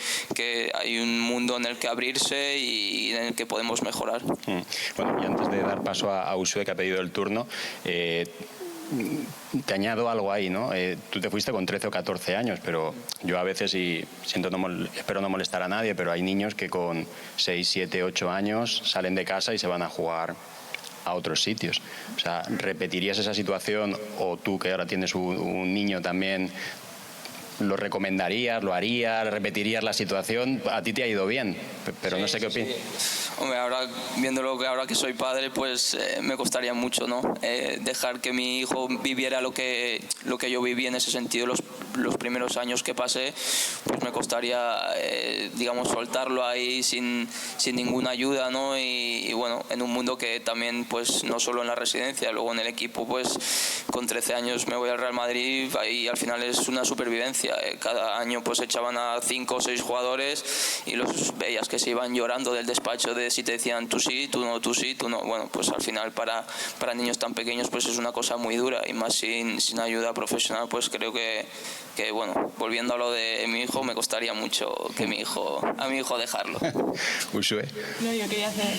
hay un mundo en el que abrirse y en el que podemos mejorar. Bueno, y antes de dar paso a Uxue, que ha pedido el turno, te añado algo ahí, ¿no? Tú te fuiste con 13 o 14 años, pero yo a veces, y espero no molestar a nadie, pero hay niños que con 6, 7, 8 años salen de casa y se van a jugar a otros sitios. O sea, ¿repetirías esa situación, o tú, que ahora tienes un niño también, lo recomendarías, lo harías, repetirías la situación? A ti te ha ido bien, pero sí, no sé qué opinas. Sí. Hombre, ahora viéndolo, ahora que soy padre, pues me costaría mucho, ¿no? Dejar que mi hijo viviera lo que yo viví en ese sentido los primeros años que pasé, pues me costaría, digamos, soltarlo ahí sin ninguna ayuda, ¿no? Y bueno, en un mundo que también, pues no solo en la residencia, luego en el equipo, pues con 13 años me voy al Real Madrid y al final es una supervivencia. Cada año pues echaban a 5 o 6 jugadores y los veías que se iban llorando del despacho de si te decían tú sí, tú no, tú sí, tú no. Bueno, pues al final para niños tan pequeños pues es una cosa muy dura, y más sin ayuda profesional. Pues creo que bueno, volviendo a lo de mi hijo, me costaría mucho que a mi hijo dejarlo. Uxue. No, yo quería hacer...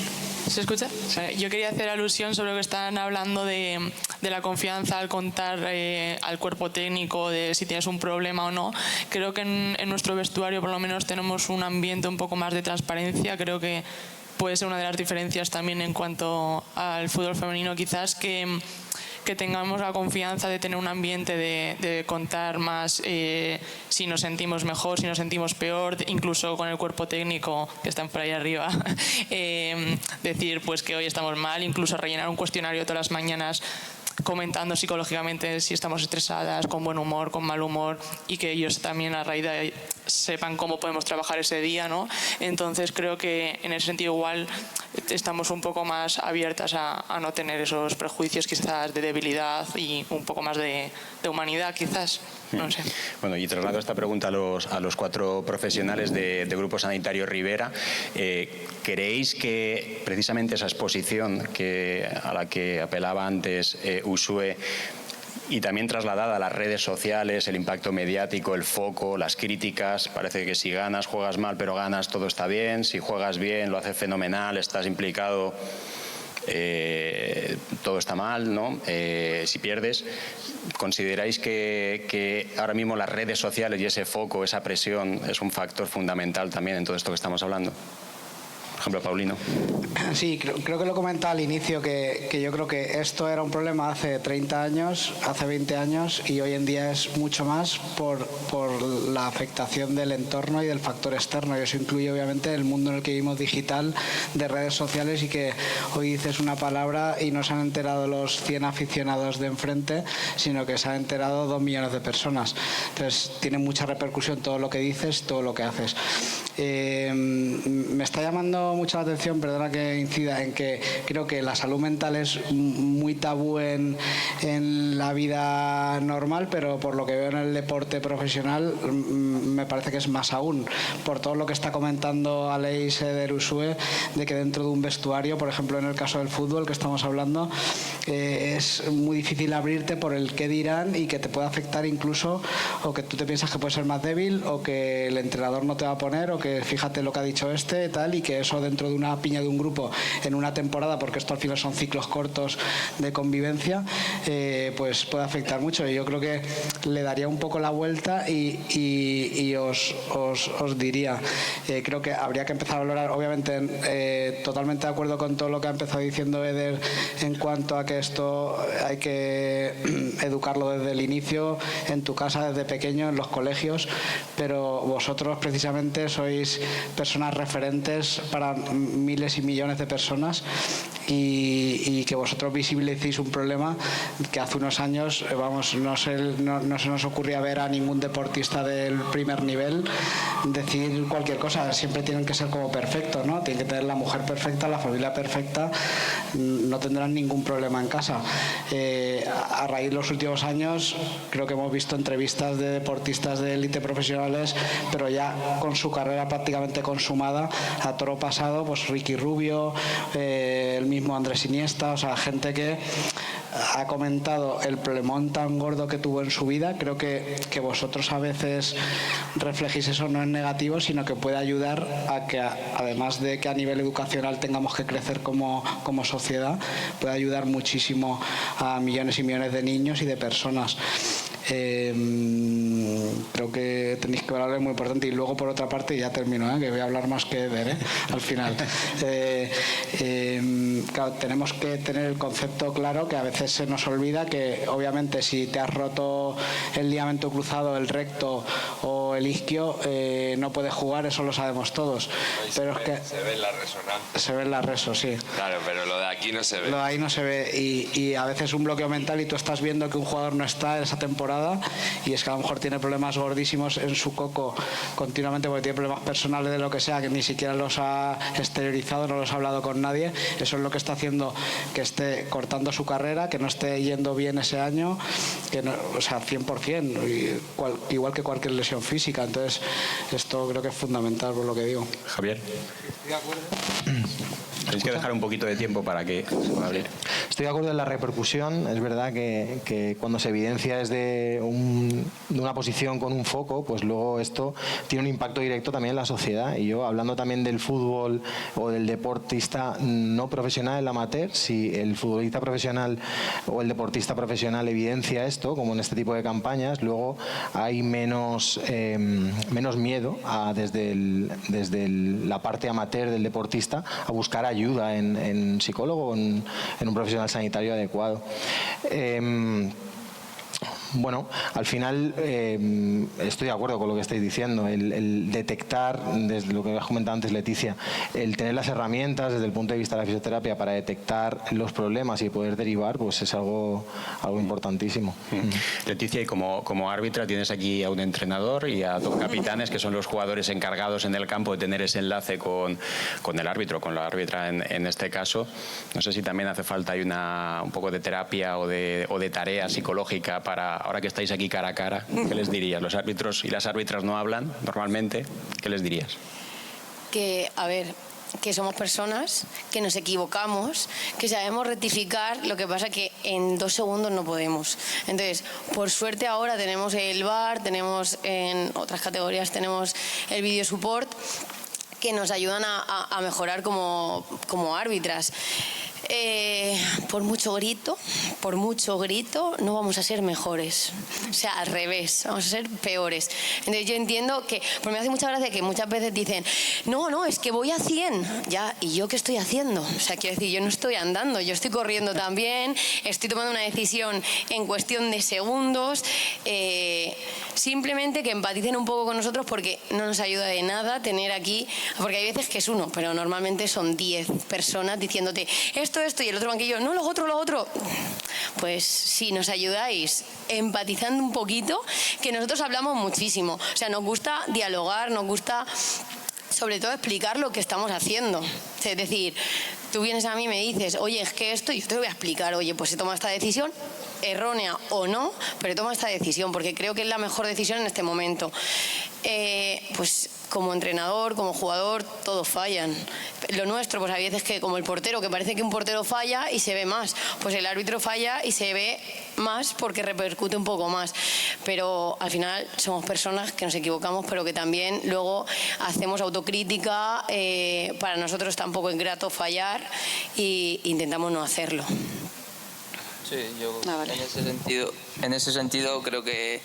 ¿Se escucha? Yo quería hacer alusión sobre lo que están hablando de la confianza al contar al cuerpo técnico de si tienes un problema o no. Creo que en nuestro vestuario por lo menos tenemos un ambiente un poco más de transparencia. Creo que puede ser una de las diferencias también en cuanto al fútbol femenino, quizás que tengamos la confianza de tener un ambiente de contar más si nos sentimos mejor, si nos sentimos peor, incluso con el cuerpo técnico que están por ahí arriba, decir pues que hoy estamos mal, incluso rellenar un cuestionario todas las mañanas comentando psicológicamente si estamos estresadas, con buen humor, con mal humor, y que ellos también a raíz de ahí sepan cómo podemos trabajar ese día, ¿no? Entonces creo que en ese sentido igual estamos un poco más abiertas a no tener esos prejuicios quizás de debilidad y un poco más de humanidad quizás. No sé. Bueno, y traslado esta pregunta a los 4 profesionales de Grupo Sanitario Ribera. ¿Creéis que precisamente esa exposición a la que apelaba antes Uxue, y también trasladada a las redes sociales, el impacto mediático, el foco, las críticas, parece que si ganas, juegas mal, pero ganas, todo está bien, si juegas bien, lo haces fenomenal, estás implicado, todo está mal, ¿no? Si pierdes, ¿consideráis que ahora mismo las redes sociales y ese foco, esa presión, es un factor fundamental también en todo esto que estamos hablando? Por ejemplo, Paulino. Sí, creo que lo comentaba al inicio, que yo creo que esto era un problema hace 30 años, hace 20 años, y hoy en día es mucho más por la afectación del entorno y del factor externo. Y eso incluye obviamente el mundo en el que vivimos digital, de redes sociales, y que hoy dices una palabra y no se han enterado los 100 aficionados de enfrente, sino que se han enterado 2 millones de personas. Entonces tiene mucha repercusión todo lo que dices, todo lo que haces. Me está llamando mucho la atención, perdona que incida, en que creo que la salud mental es muy tabú en la vida normal, pero por lo que veo en el deporte profesional me parece que es más aún, por todo lo que está comentando Aleix Eder Uxue, de que dentro de un vestuario, por ejemplo en el caso del fútbol que estamos hablando, es muy difícil abrirte por el qué dirán, y que te puede afectar incluso, o que tú te piensas que puedes ser más débil, o que el entrenador no te va a poner, o que fíjate lo que ha dicho tal, y que eso dentro de una piña de un grupo en una temporada, porque esto al final son ciclos cortos de convivencia, pues puede afectar mucho. Y yo creo que le daría un poco la vuelta y os diría, creo que habría que empezar a valorar, obviamente totalmente de acuerdo con todo lo que ha empezado diciendo Eder en cuanto a que esto hay que educarlo desde el inicio, en tu casa, desde pequeño, en los colegios, pero vosotros precisamente sois personas referentes para miles y millones de personas, y que vosotros visibilicéis un problema que hace unos años, vamos, no se nos ocurría ver a ningún deportista del primer nivel decir cualquier cosa. Siempre tienen que ser como perfectos, ¿no? Tienen que tener la mujer perfecta, la familia perfecta, no tendrán ningún problema en casa. A raíz de los últimos años creo que hemos visto entrevistas de deportistas de élite profesionales, pero ya con su carrera prácticamente consumada, a toro pasado, pues Ricky Rubio, el mismo Andrés Iniesta, o sea, gente que ha comentado el problemón tan gordo que tuvo en su vida. Creo que vosotros a veces reflejéis eso, no en negativo, sino que puede ayudar a que, además de que a nivel educacional tengamos que crecer como sociedad, puede ayudar muchísimo a millones y millones de niños y de personas. Creo que tenéis que hablar, es muy importante. Y luego, por otra parte, ya termino, que voy a hablar más que Eder, al final. Claro, tenemos que tener el concepto claro, que a veces se nos olvida que, obviamente, si te has roto el ligamento cruzado, el recto o el isquio, no puedes jugar, eso lo sabemos todos. Pero es que se ve en la resonancia. Se ve en la reso, sí. Claro, pero lo de aquí no se ve. Lo de ahí no se ve, y a veces un bloqueo mental y tú estás viendo que un jugador no está en esa temporada, y es que a lo mejor tiene problemas gordísimos en su coco continuamente porque tiene problemas personales de lo que sea, que ni siquiera los ha exteriorizado, no los ha hablado con nadie. Eso es lo que está haciendo que esté cortando su carrera, que no esté yendo bien ese año, que no, o sea, 100%, igual que cualquier lesión física. Entonces esto creo que es fundamental, por lo que digo. Javier. Estoy de acuerdo. Tenéis que dejar un poquito de tiempo para que se pueda abrir. Estoy de acuerdo en la repercusión. Es verdad que cuando se evidencia desde una posición con un foco, pues luego esto tiene un impacto directo también en la sociedad. Y yo, hablando también del fútbol o del deportista no profesional, el amateur, si el futbolista profesional o el deportista profesional evidencia esto, como en este tipo de campañas, luego hay menos miedo desde la parte amateur del deportista a buscar ayuda en psicólogo o en un profesional sanitario adecuado. Bueno, al final estoy de acuerdo con lo que estáis diciendo, el detectar, desde lo que has comentado antes, Leticia, el tener las herramientas desde el punto de vista de la fisioterapia para detectar los problemas y poder derivar, pues es algo importantísimo. Leticia, y como árbitra tienes aquí a un entrenador y a dos capitanes, que son los jugadores encargados en el campo de tener ese enlace con el árbitro, con la árbitra en este caso. No sé si también hace falta un poco de terapia o de tarea psicológica para, ahora que estáis aquí cara a cara, ¿qué les dirías? Los árbitros y las árbitras no hablan normalmente, ¿qué les dirías? Que, a ver, que somos personas, que nos equivocamos, que sabemos rectificar, lo que pasa que en 2 segundos no podemos. Entonces, por suerte ahora tenemos el VAR, tenemos en otras categorías tenemos el video support, que nos ayudan a mejorar como árbitras. Por mucho grito, no vamos a ser mejores. O sea, al revés, vamos a ser peores. Entonces yo entiendo que, porque me hace mucha gracia que muchas veces dicen, no, es que voy a 100. Ya, ¿y yo qué estoy haciendo? O sea, quiero decir, yo no estoy andando, yo estoy corriendo también, estoy tomando una decisión en cuestión de segundos. Simplemente que empaticen un poco con nosotros, porque no nos ayuda de nada tener aquí, porque hay veces que es uno, pero normalmente son 10 personas diciéndote esto y el otro banquillo, no, lo otro. Pues si nos ayudáis empatizando un poquito, que nosotros hablamos muchísimo, o sea, nos gusta dialogar, nos gusta sobre todo explicar lo que estamos haciendo. Es decir, tú vienes a mí y me dices, oye, es que esto, y yo te lo voy a explicar, oye, pues he tomado esta decisión, errónea o no, pero he tomado esta decisión porque creo que es la mejor decisión en este momento. Pues como entrenador, como jugador, todos fallan. Lo nuestro, pues hay veces que, como el portero, que parece que un portero falla y se ve más, pues el árbitro falla y se ve más porque repercute un poco más. Pero al final somos personas que nos equivocamos, pero que también luego hacemos autocrítica. Para nosotros tampoco es grato fallar e intentamos no hacerlo. Sí, yo en ese sentido creo que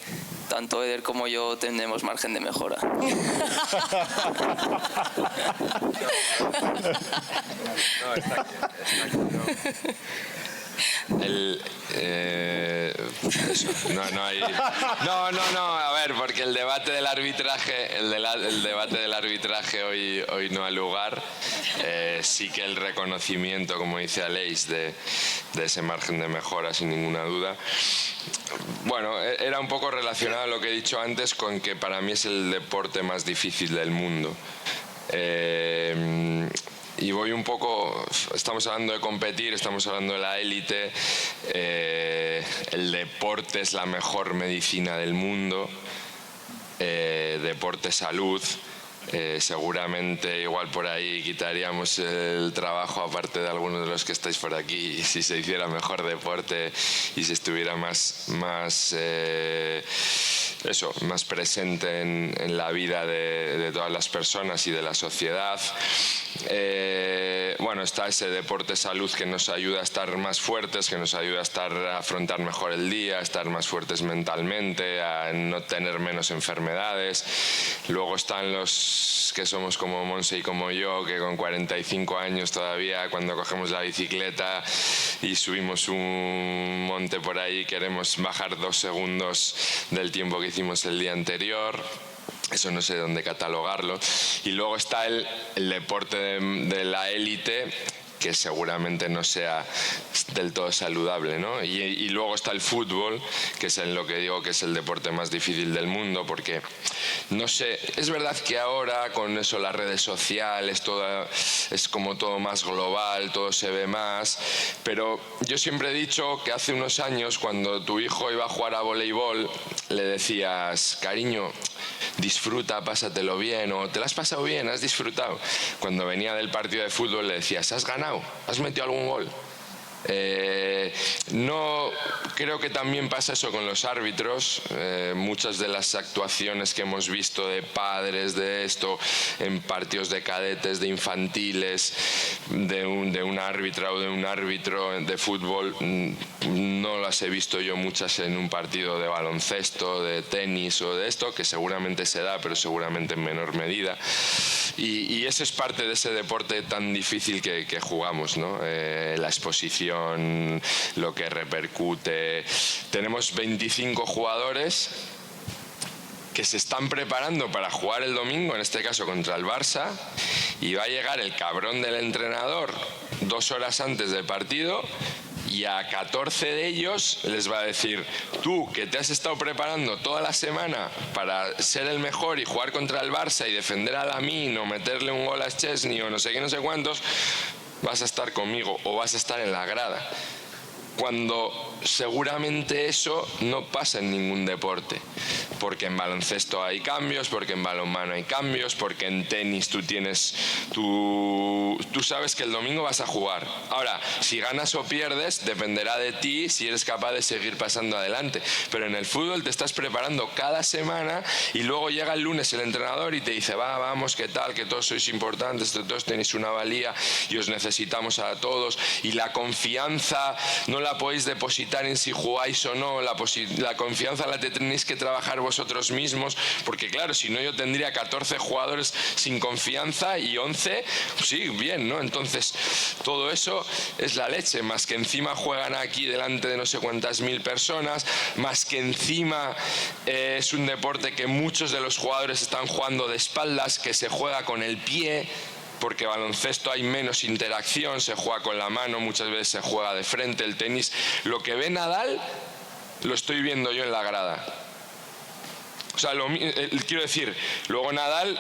tanto Eder como yo tenemos margen de mejora. Eso, no hay... No, a ver, porque el debate del arbitraje, el debate del arbitraje hoy no ha lugar. Sí que el reconocimiento, como dice Aleix, de ese margen de mejora, sin ninguna duda. Bueno, era un poco relacionado a lo que he dicho antes con que para mí es el deporte más difícil del mundo. Y voy un poco, estamos hablando de competir, estamos hablando de la élite, el deporte es la mejor medicina del mundo, deporte salud, seguramente igual por ahí quitaríamos el trabajo aparte de algunos de los que estáis por aquí si se hiciera mejor deporte y se estuviera más presente en la vida de todas las personas y de la sociedad. Bueno, está ese deporte salud que nos ayuda a estar más fuertes, que nos ayuda a afrontar mejor el día, a estar más fuertes mentalmente, a no tener menos enfermedades. Luego están los que somos como Monse y como yo, que con 45 años todavía, cuando cogemos la bicicleta y subimos un monte por ahí, queremos bajar 2 segundos del tiempo que hicimos el día anterior. Eso no sé dónde catalogarlo. Y luego está el deporte de la élite, que seguramente no sea del todo saludable, ¿no? Y luego está el fútbol, que es lo que digo que es el deporte más difícil del mundo, porque, no sé, es verdad que ahora con eso, las redes sociales, es como todo más global, todo se ve más, pero yo siempre he dicho que hace unos años, cuando tu hijo iba a jugar a voleibol, le decías, cariño, disfruta, pásatelo bien, o te lo has pasado bien, has disfrutado. Cuando venía del partido de fútbol le decías, ¿has ganado? ¿Has metido algún gol? No creo que también pasa eso con los árbitros. Muchas de las actuaciones que hemos visto de padres de esto en partidos de cadetes, de infantiles, de una árbitra o de un árbitro de fútbol, no las he visto yo muchas en un partido de baloncesto, de tenis o de esto, que seguramente se da, pero seguramente en menor medida. Y eso es parte de ese deporte tan difícil que jugamos, ¿no? La exposición, lo que repercute. Tenemos 25 jugadores que se están preparando para jugar el domingo, en este caso contra el Barça, y va a llegar el cabrón del entrenador 2 horas antes del partido y a 14 de ellos les va a decir, tú que te has estado preparando toda la semana para ser el mejor y jugar contra el Barça y defender a Lamine o meterle un gol a Szczęsny o no sé qué, no sé cuántos, vas a estar conmigo o vas a estar en la grada. Cuando seguramente eso no pasa en ningún deporte, porque en baloncesto hay cambios, porque en balonmano hay cambios, porque en tenis tú sabes que el domingo vas a jugar. Ahora, si ganas o pierdes, dependerá de ti si eres capaz de seguir pasando adelante. Pero en el fútbol te estás preparando cada semana y luego llega el lunes el entrenador y te dice, vamos, ¿qué tal? Que todos sois importantes, todos tenéis una valía y os necesitamos a todos. Y la confianza no la podéis depositar en si jugáis o no, la confianza la tenéis que trabajar vosotros mismos, porque claro, si no yo tendría 14 jugadores sin confianza y 11, sí, bien, ¿no? Entonces, todo eso es la leche, más que encima juegan aquí delante de no sé cuántas mil personas, más que encima es un deporte que muchos de los jugadores están jugando de espaldas, que se juega con el pie, porque baloncesto hay menos interacción, se juega con la mano, muchas veces se juega de frente, el tenis. Lo que ve Nadal, lo estoy viendo yo en la grada. O sea, quiero decir, luego Nadal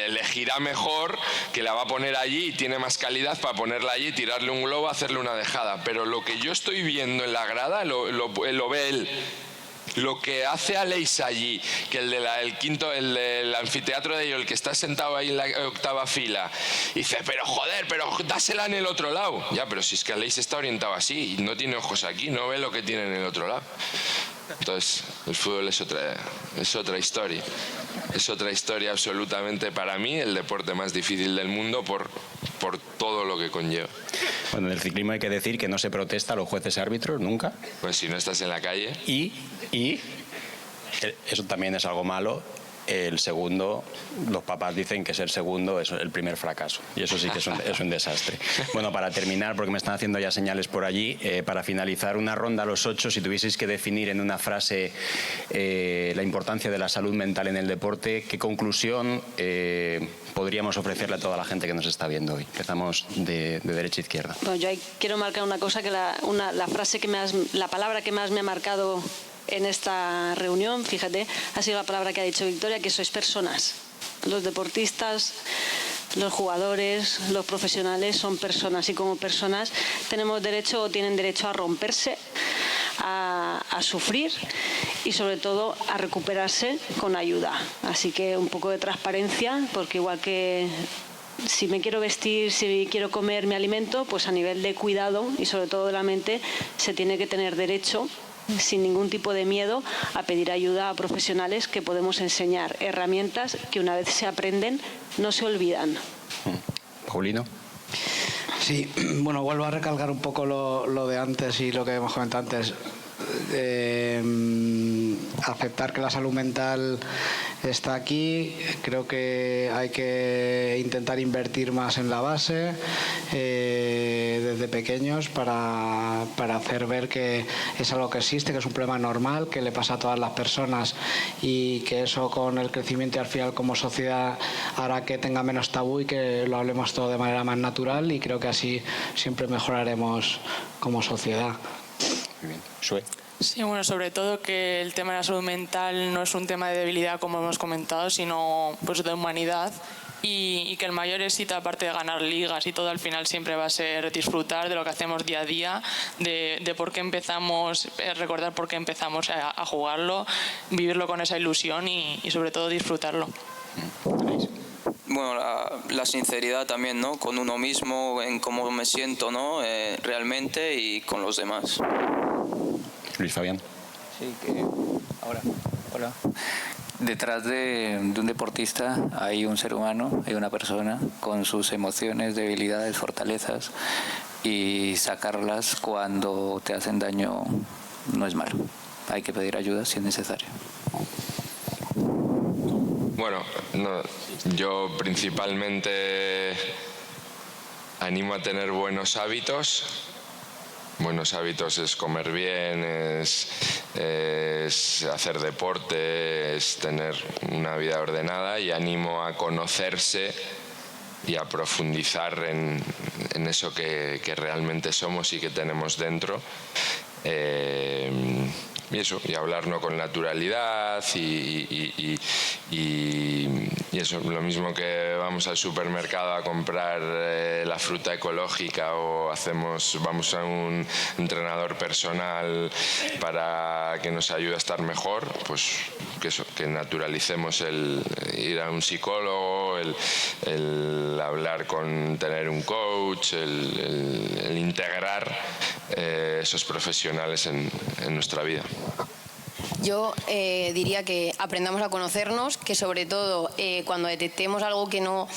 elegirá mejor, que la va a poner allí y tiene más calidad para ponerla allí, tirarle un globo, hacerle una dejada. Pero lo que yo estoy viendo en la grada lo ve él. Lo que hace Aleix allí, que el del anfiteatro de ellos, el que está sentado ahí en la 8ª fila, dice, pero joder, pero dásela en el otro lado. Ya, pero si es que Aleix está orientado así y no tiene ojos aquí, no ve lo que tiene en el otro lado. Entonces, el fútbol es otra historia. Es otra historia absolutamente, para mí, el deporte más difícil del mundo por todo lo que conlleva. Bueno, en el ciclismo hay que decir que no se protesta a los jueces árbitros nunca. Pues si no estás en la calle. Y eso también es algo malo. El segundo, los papás dicen que ser segundo es el primer fracaso, y eso sí que es un desastre. Bueno, para terminar, porque me están haciendo ya señales por allí, para finalizar una ronda a los 8, si tuvieseis que definir en una frase la importancia de la salud mental en el deporte, ¿qué conclusión podríamos ofrecerle a toda la gente que nos está viendo hoy? Empezamos de derecha a izquierda. Bueno, yo ahí quiero marcar una cosa, que la palabra que más me ha marcado en esta reunión, fíjate, ha sido la palabra que ha dicho Victoria, que sois personas. Los deportistas, los jugadores, los profesionales son personas, y como personas tenemos derecho o tienen derecho a romperse, a sufrir y sobre todo a recuperarse con ayuda. Así que un poco de transparencia, porque igual que si me quiero vestir, si quiero comer mi alimento, pues a nivel de cuidado y sobre todo de la mente se tiene que tener derecho, sin ningún tipo de miedo, a pedir ayuda a profesionales que podemos enseñar herramientas que una vez se aprenden no se olvidan. Paulino. Sí, bueno, vuelvo a recalcar un poco lo de antes y lo que hemos comentado antes. Aceptar que la salud mental está aquí. Creo que hay que intentar invertir más en la base desde pequeños para hacer ver que es algo que existe, que es un problema normal, que le pasa a todas las personas, y que eso con el crecimiento y al final como sociedad hará que tenga menos tabú y que lo hablemos todo de manera más natural, y creo que así siempre mejoraremos como sociedad. Muy bien. Sue. Sí, bueno, sobre todo que el tema de la salud mental no es un tema de debilidad, como hemos comentado, sino pues de humanidad, y que el mayor éxito, aparte de ganar ligas y todo, al final siempre va a ser disfrutar de lo que hacemos día a día, de por qué empezamos, recordar por qué empezamos a jugarlo, vivirlo con esa ilusión y sobre todo disfrutarlo. Bueno, la sinceridad también, ¿no? Con uno mismo, en cómo me siento, ¿no? Realmente, y con los demás. Luis Fabián. Sí, que ahora. Hola. Detrás de un deportista hay un ser humano, hay una persona con sus emociones, debilidades, fortalezas, y sacarlas cuando te hacen daño no es malo. Hay que pedir ayuda si es necesario. Bueno, yo principalmente animo a tener buenos hábitos. Buenos hábitos es comer bien, es hacer deporte, es tener una vida ordenada, y animo a conocerse y a profundizar en eso que realmente somos y que tenemos dentro. Y eso, y hablarlo con naturalidad, y eso, lo mismo que vamos al supermercado a comprar la fruta ecológica, o vamos a un entrenador personal para que nos ayude a estar mejor, pues que naturalicemos el ir a un psicólogo, el hablar tener un coach, el integrar esos profesionales en nuestra vida. Yo diría que aprendamos a conocernos, que sobre todo cuando detectemos algo que no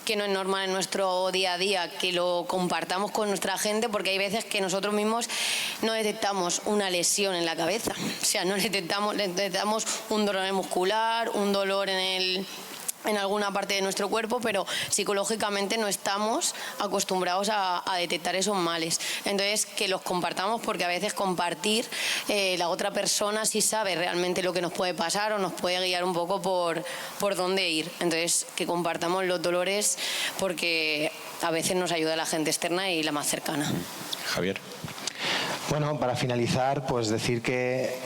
es normal en nuestro día a día, que lo compartamos con nuestra gente, porque hay veces que nosotros mismos no detectamos una lesión en la cabeza, o sea, no detectamos un dolor muscular, un dolor en alguna parte de nuestro cuerpo, pero psicológicamente no estamos acostumbrados a detectar esos males. Entonces, que los compartamos, porque a veces compartir, la otra persona sí sabe realmente lo que nos puede pasar o nos puede guiar un poco por dónde ir. Entonces, que compartamos los dolores, porque a veces nos ayuda la gente externa y la más cercana. Javier. Bueno, para finalizar, pues decir que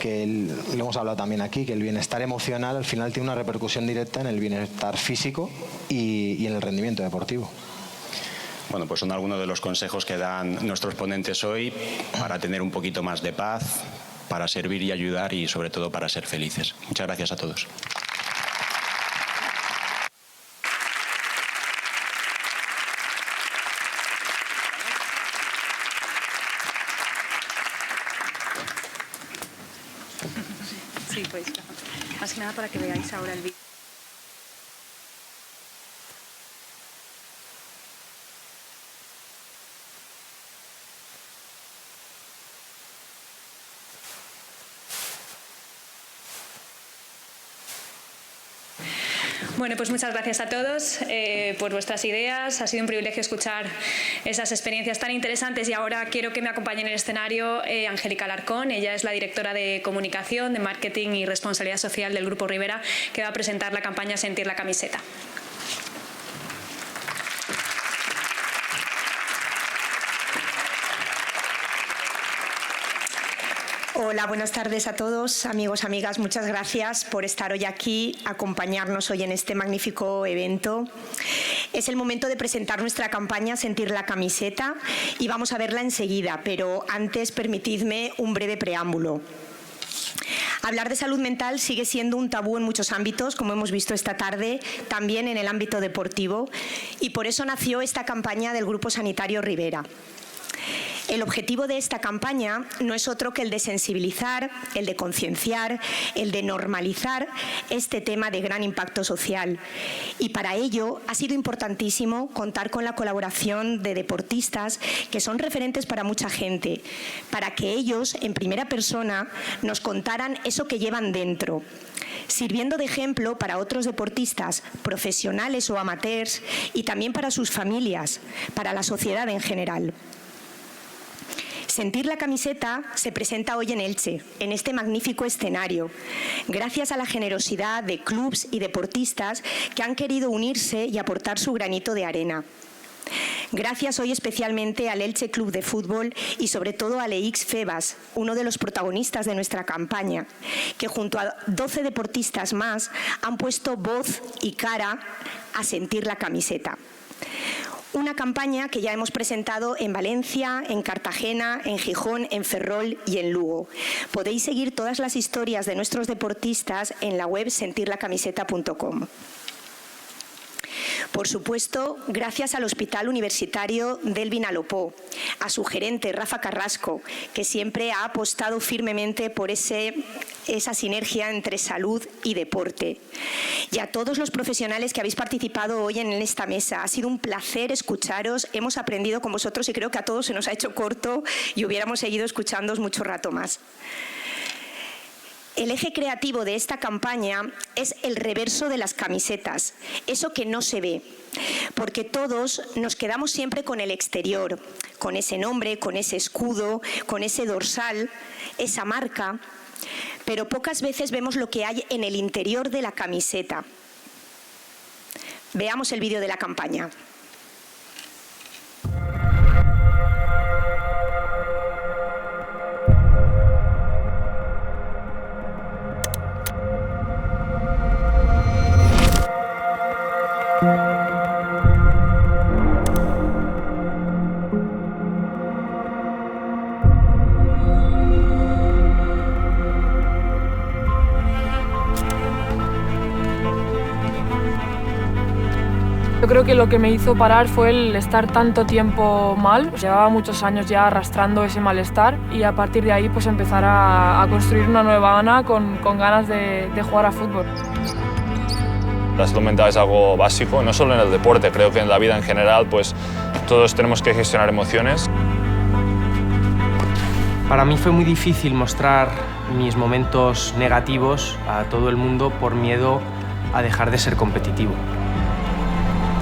lo hemos hablado también aquí, que el bienestar emocional al final tiene una repercusión directa en el bienestar físico y en el rendimiento deportivo. Bueno, pues son algunos de los consejos que dan nuestros ponentes hoy para tener un poquito más de paz, para servir y ayudar, y sobre todo para ser felices. Muchas gracias a todos. Sí, pues más que nada para que veáis ahora el vídeo. Bueno, pues muchas gracias a todos por vuestras ideas. Ha sido un privilegio escuchar esas experiencias tan interesantes y ahora quiero que me acompañe en el escenario Angélica Alarcón. Ella es la directora de comunicación, de marketing y responsabilidad social del Grupo Ribera, que va a presentar la campaña Sentir la camiseta. Hola, buenas tardes a todos, amigos, amigas. Muchas gracias por estar hoy aquí, acompañarnos hoy en este magnífico evento. Es el momento de presentar nuestra campaña Sentir la camiseta y vamos a verla enseguida, pero antes permitidme un breve preámbulo. Hablar de salud mental sigue siendo un tabú en muchos ámbitos, como hemos visto esta tarde, también en el ámbito deportivo, y por eso nació esta campaña del Grupo Sanitario Ribera. El objetivo de esta campaña no es otro que el de sensibilizar, el de concienciar, el de normalizar este tema de gran impacto social. Y para ello ha sido importantísimo contar con la colaboración de deportistas que son referentes para mucha gente, para que ellos, en primera persona, nos contaran eso que llevan dentro, sirviendo de ejemplo para otros deportistas, profesionales o amateurs, y también para sus familias, para la sociedad en general. Sentir la camiseta se presenta hoy en Elche, en este magnífico escenario, gracias a la generosidad de clubs y deportistas que han querido unirse y aportar su granito de arena. Gracias hoy especialmente al Elche Club de Fútbol y sobre todo a Leix Febas, uno de los protagonistas de nuestra campaña, que junto a 12 deportistas más han puesto voz y cara a sentir la camiseta. Una campaña que ya hemos presentado en Valencia, en Cartagena, en Gijón, en Ferrol y en Lugo. Podéis seguir todas las historias de nuestros deportistas en la web sentirlacamiseta.com. Por supuesto, gracias al Hospital Universitario del Vinalopó, a su gerente Rafa Carrasco, que siempre ha apostado firmemente por esa sinergia entre salud y deporte. Y a todos los profesionales que habéis participado hoy en esta mesa. Ha sido un placer escucharos, hemos aprendido con vosotros y creo que a todos se nos ha hecho corto y hubiéramos seguido escuchándoos mucho rato más. El eje creativo de esta campaña es el reverso de las camisetas, eso que no se ve, porque todos nos quedamos siempre con el exterior, con ese nombre, con ese escudo, con ese dorsal, esa marca, pero pocas veces vemos lo que hay en el interior de la camiseta. Veamos el vídeo de la campaña. Yo creo que lo que me hizo parar fue el estar tanto tiempo mal. Llevaba muchos años ya arrastrando ese malestar y a partir de ahí pues empezar a construir una nueva Ana con ganas de jugar a fútbol. La salud mental es algo básico, no solo en el deporte, creo que en la vida en general pues todos tenemos que gestionar emociones. Para mí fue muy difícil mostrar mis momentos negativos a todo el mundo por miedo a dejar de ser competitivo.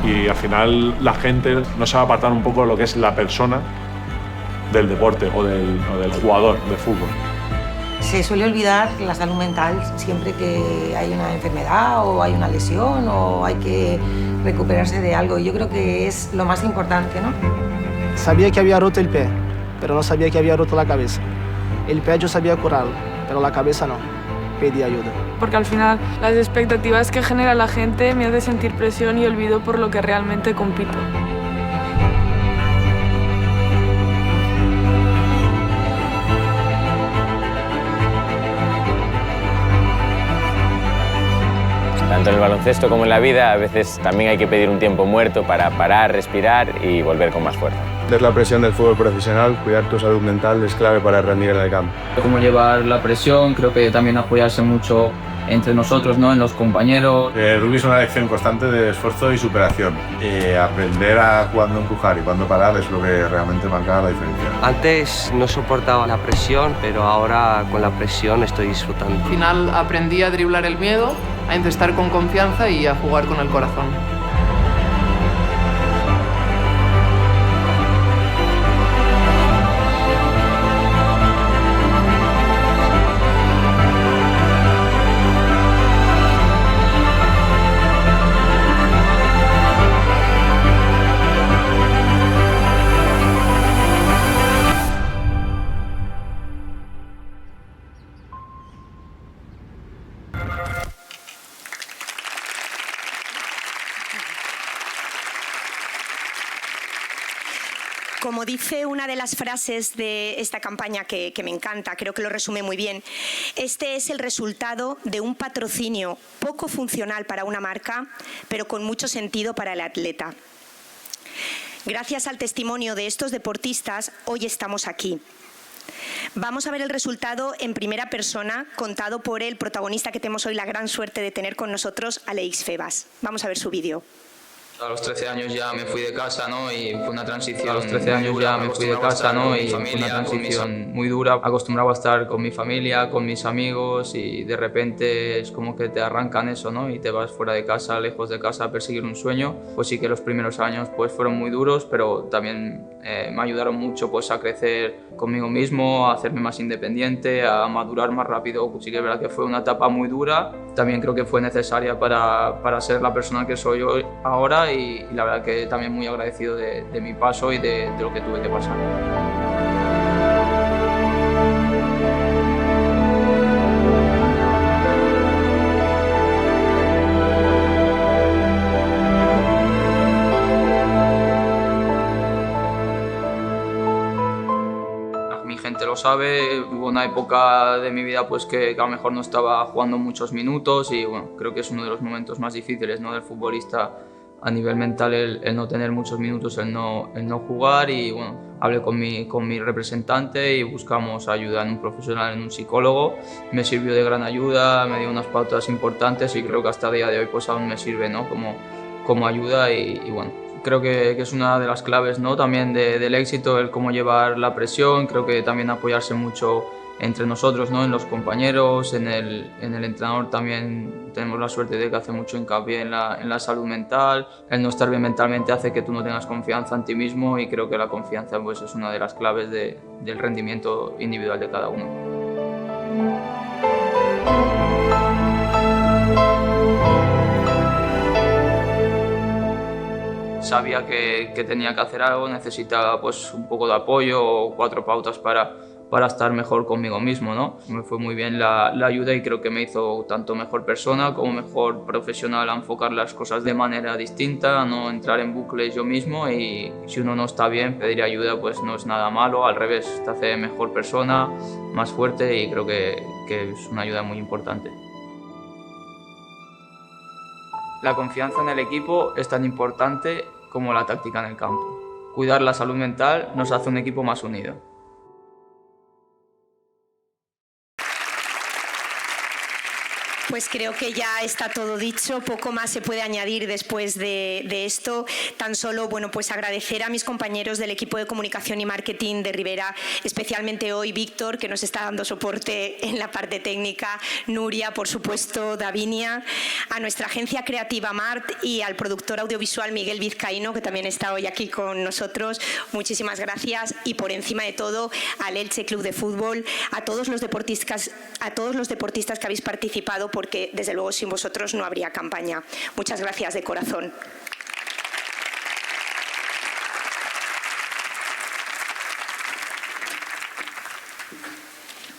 Y al final la gente no se va a apartar un poco de lo que es la persona del deporte o del jugador de fútbol. Se suele olvidar la salud mental siempre que hay una enfermedad o hay una lesión o hay que recuperarse de algo. Yo creo que es lo más importante, ¿no? Sabía que había roto el pie, pero no sabía que había roto la cabeza. El pie yo sabía curarlo, pero la cabeza no. Pedí ayuda. Porque al final las expectativas que genera la gente me hacen sentir presión y olvido por lo que realmente compito. Tanto en el baloncesto como en la vida, a veces también hay que pedir un tiempo muerto para parar, respirar y volver con más fuerza. Es la presión del fútbol profesional, cuidar tu salud mental es clave para rendir en el campo. Cómo llevar la presión, creo que también apoyarse mucho entre nosotros, ¿no? En los compañeros. El rugby es una lección constante de esfuerzo y superación. Aprender a cuándo empujar y cuándo parar es lo que realmente marca la diferencia. Antes no soportaba la presión, pero ahora con la presión estoy disfrutando. Al final aprendí a driblar el miedo, a encestar con confianza y a jugar con el corazón. Como dice una de las frases de esta campaña que me encanta, creo que lo resume muy bien, este es el resultado de un patrocinio poco funcional para una marca, pero con mucho sentido para el atleta. Gracias al testimonio de estos deportistas, hoy estamos aquí. Vamos a ver el resultado en primera persona, contado por el protagonista que tenemos hoy la gran suerte de tener con nosotros, Aleix Febas. Vamos a ver su vídeo. A los 13 años ya me fui de casa, ¿no? Y fue una transición. A los 13 años ya me fui de casa, ¿no? Y fue una transición muy dura. Acostumbraba a estar con mi familia, con mis amigos, y de repente es como que te arrancan eso, ¿no? Y te vas fuera de casa, lejos de casa, a perseguir un sueño. Pues sí que los primeros años pues fueron muy duros, pero también me ayudaron mucho pues a crecer conmigo mismo, a hacerme más independiente, a madurar más rápido. Sí que es verdad que fue una etapa muy dura. También creo que fue necesaria para ser la persona que soy hoy ahora, y la verdad que también muy agradecido de mi paso y de lo que tuve que pasar. Mi gente lo sabe, hubo una época de mi vida pues que a lo mejor no estaba jugando muchos minutos, y bueno, creo que es uno de los momentos más difíciles, ¿no? Del futbolista a nivel mental, el no tener muchos minutos, el no jugar. Y bueno, hablé con mi representante y buscamos ayuda en un profesional, en un psicólogo. Me sirvió de gran ayuda, me dio unas pautas importantes y creo que hasta el día de hoy pues aún me sirve, ¿no? como ayuda, y bueno, creo que es una de las claves, ¿no? También del éxito, el cómo llevar la presión. Creo que también apoyarse mucho entre nosotros, ¿no? En los compañeros, en el entrenador también tenemos la suerte de que hace mucho hincapié en la salud mental. El no estar bien mentalmente hace que tú no tengas confianza en ti mismo, y creo que la confianza pues es una de las claves del rendimiento individual de cada uno. Sabía que tenía que hacer algo, necesitaba pues un poco de apoyo o 4 pautas para estar mejor conmigo mismo, ¿no? Me fue muy bien la ayuda, y creo que me hizo tanto mejor persona como mejor profesional a enfocar las cosas de manera distinta, a no entrar en bucles yo mismo. Y si uno no está bien, pedir ayuda pues no es nada malo, al revés, te hace mejor persona, más fuerte, y creo que es una ayuda muy importante. La confianza en el equipo es tan importante como la táctica en el campo. Cuidar la salud mental nos hace un equipo más unido. Pues creo que ya está todo dicho, poco más se puede añadir después de esto. Tan solo, bueno, pues agradecer a mis compañeros del equipo de comunicación y marketing de Ribera, especialmente hoy Víctor, que nos está dando soporte en la parte técnica, Nuria, por supuesto, Davinia, a nuestra agencia creativa Mart y al productor audiovisual Miguel Vizcaíno, que también está hoy aquí con nosotros. Muchísimas gracias, y por encima de todo al Elche Club de Fútbol, a todos los deportistas que habéis participado, porque desde luego sin vosotros no habría campaña. Muchas gracias de corazón.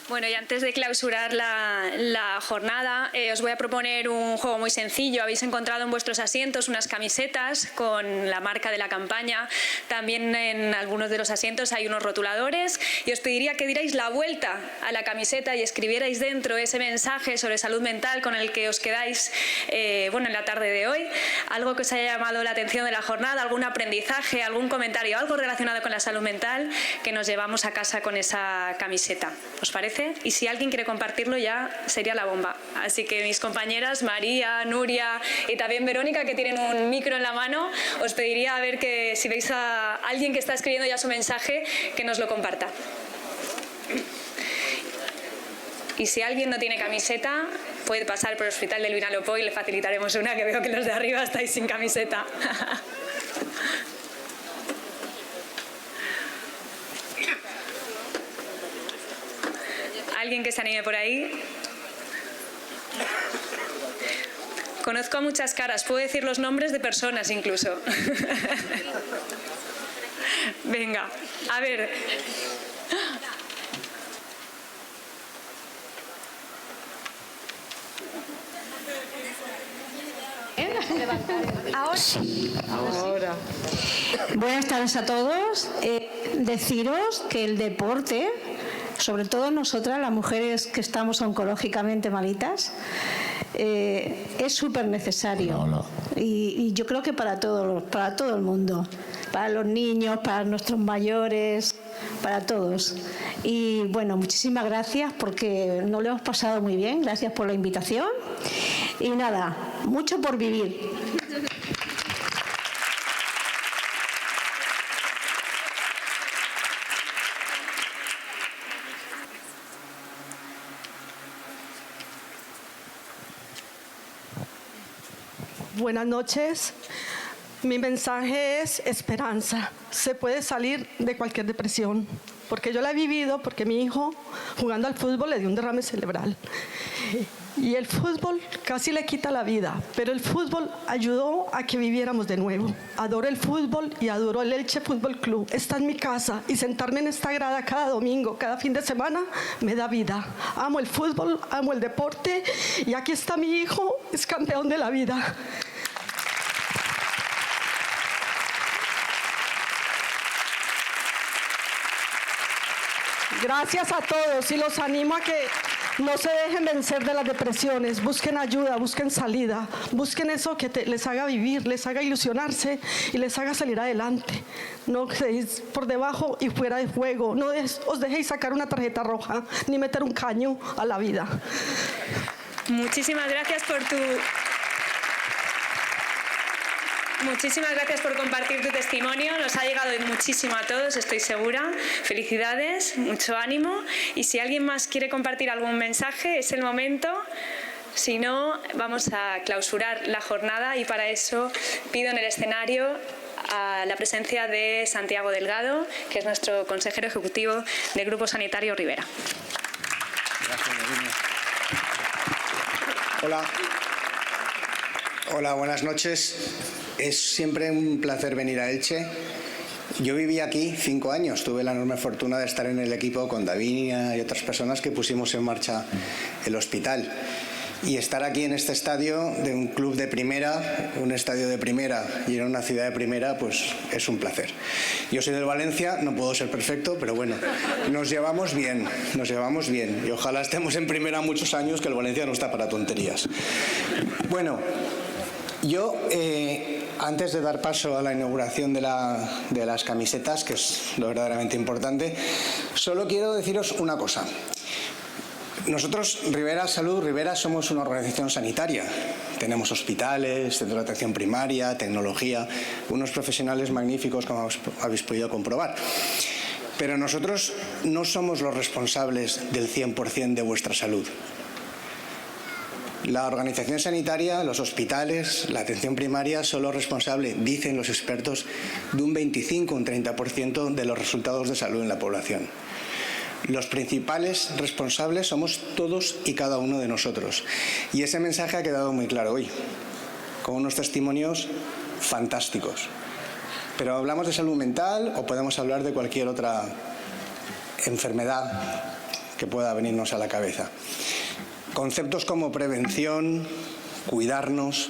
Bueno, y antes de clausurar la jornada, os voy a proponer un juego muy sencillo. Habéis encontrado en vuestros asientos unas camisetas con la marca de la campaña. También en algunos de los asientos hay unos rotuladores, y os pediría que dierais la vuelta a la camiseta y escribierais dentro ese mensaje sobre salud mental con el que os quedáis en la tarde de hoy. Algo que os haya llamado la atención de la jornada, algún aprendizaje, algún comentario, algo relacionado con la salud mental que nos llevamos a casa con esa camiseta. ¿Os parece? parece, y si alguien quiere compartirlo ya sería la bomba. Así que mis compañeras María, Nuria y también Verónica, que tienen un micro en la mano, os pediría a ver que si veis a alguien que está escribiendo ya su mensaje, que nos lo comparta. Y si alguien no tiene camiseta, puede pasar por el Hospital del Vinalopó y le facilitaremos una, que veo que los de arriba estáis sin camiseta. ¿Alguien que se anime por ahí? Conozco a muchas caras, puedo decir los nombres de personas incluso. Venga, a ver. Ahora. Buenas tardes a todos. Deciros que el deporte, sobre todo nosotras, las mujeres que estamos oncológicamente malitas, es súper necesario. Y yo creo que para todo el mundo, para los niños, para nuestros mayores, para todos. Y bueno, muchísimas gracias porque nos lo hemos pasado muy bien. Gracias por la invitación. Y nada, mucho por vivir. Buenas noches. Mi mensaje es esperanza. Se puede salir de cualquier depresión. Porque yo la he vivido, porque mi hijo, jugando al fútbol, le dio un derrame cerebral. Y el fútbol casi le quita la vida, pero el fútbol ayudó a que viviéramos de nuevo. Adoro el fútbol y adoro el Elche Fútbol Club. Está en mi casa y sentarme en esta grada cada domingo, cada fin de semana, me da vida. Amo el fútbol, amo el deporte y aquí está mi hijo, es campeón de la vida. Gracias a todos y los animo a que no se dejen vencer de las depresiones, busquen ayuda, busquen salida, busquen eso que les haga vivir, les haga ilusionarse y les haga salir adelante. No quedéis por debajo y fuera de juego, no os dejéis sacar una tarjeta roja ni meter un caño a la vida. Muchísimas gracias por compartir tu testimonio. Nos ha llegado muchísimo a todos, estoy segura. Felicidades, mucho ánimo. Y si alguien más quiere compartir algún mensaje, es el momento. Si no, vamos a clausurar la jornada y para eso pido en el escenario a la presencia de Santiago Delgado, que es nuestro consejero ejecutivo del Grupo Sanitario Ribera. Gracias, Davinia. Hola, buenas noches. Es siempre un placer venir a Elche. Yo viví aquí 5 años, tuve la enorme fortuna de estar en el equipo con Davinia y otras personas que pusimos en marcha el hospital. Y estar aquí en este estadio de un club de primera, un estadio de primera y en una ciudad de primera, pues es un placer. Yo soy del Valencia, no puedo ser perfecto, pero bueno, nos llevamos bien. Y ojalá estemos en primera muchos años, que el Valencia no está para tonterías. Bueno, yo, antes de dar paso a la inauguración de las camisetas, que es lo verdaderamente importante, solo quiero deciros una cosa. Nosotros, Ribera Salud, Ribera, somos una organización sanitaria. Tenemos hospitales, centros de atención primaria, tecnología, unos profesionales magníficos, como habéis podido comprobar. Pero nosotros no somos los responsables del 100% de vuestra salud. La organización sanitaria, los hospitales, la atención primaria son los responsables, dicen los expertos, de un 25 o un 30% de los resultados de salud en la población. Los principales responsables somos todos y cada uno de nosotros. Y ese mensaje ha quedado muy claro hoy, con unos testimonios fantásticos. Pero hablamos de salud mental o podemos hablar de cualquier otra enfermedad que pueda venirnos a la cabeza. Conceptos como prevención, cuidarnos,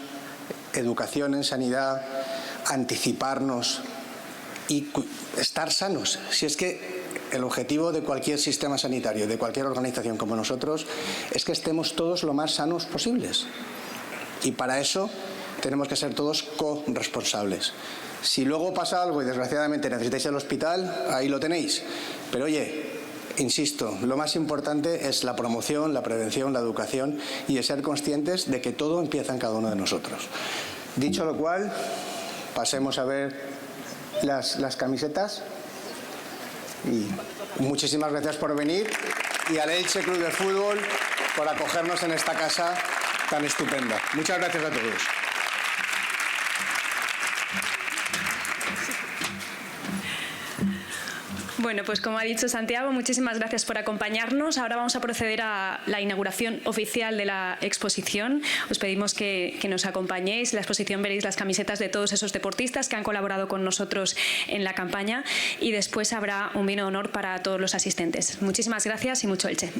educación en sanidad, anticiparnos y estar sanos. Si es que el objetivo de cualquier sistema sanitario, de cualquier organización como nosotros, es que estemos todos lo más sanos posibles. Y para eso tenemos que ser todos corresponsables. Si luego pasa algo y desgraciadamente necesitáis el hospital, ahí lo tenéis. Pero oye, insisto, lo más importante es la promoción, la prevención, la educación y el ser conscientes de que todo empieza en cada uno de nosotros. Dicho lo cual, pasemos a ver las camisetas. Y muchísimas gracias por venir y al Elche Club de Fútbol por acogernos en esta casa tan estupenda. Muchas gracias a todos. Bueno, pues como ha dicho Santiago, muchísimas gracias por acompañarnos. Ahora vamos a proceder a la inauguración oficial de la exposición. Os pedimos que nos acompañéis. En la exposición veréis las camisetas de todos esos deportistas que han colaborado con nosotros en la campaña y después habrá un vino de honor para todos los asistentes. Muchísimas gracias y mucho Elche.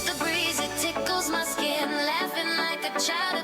The breeze, it tickles my skin, laughing like a child.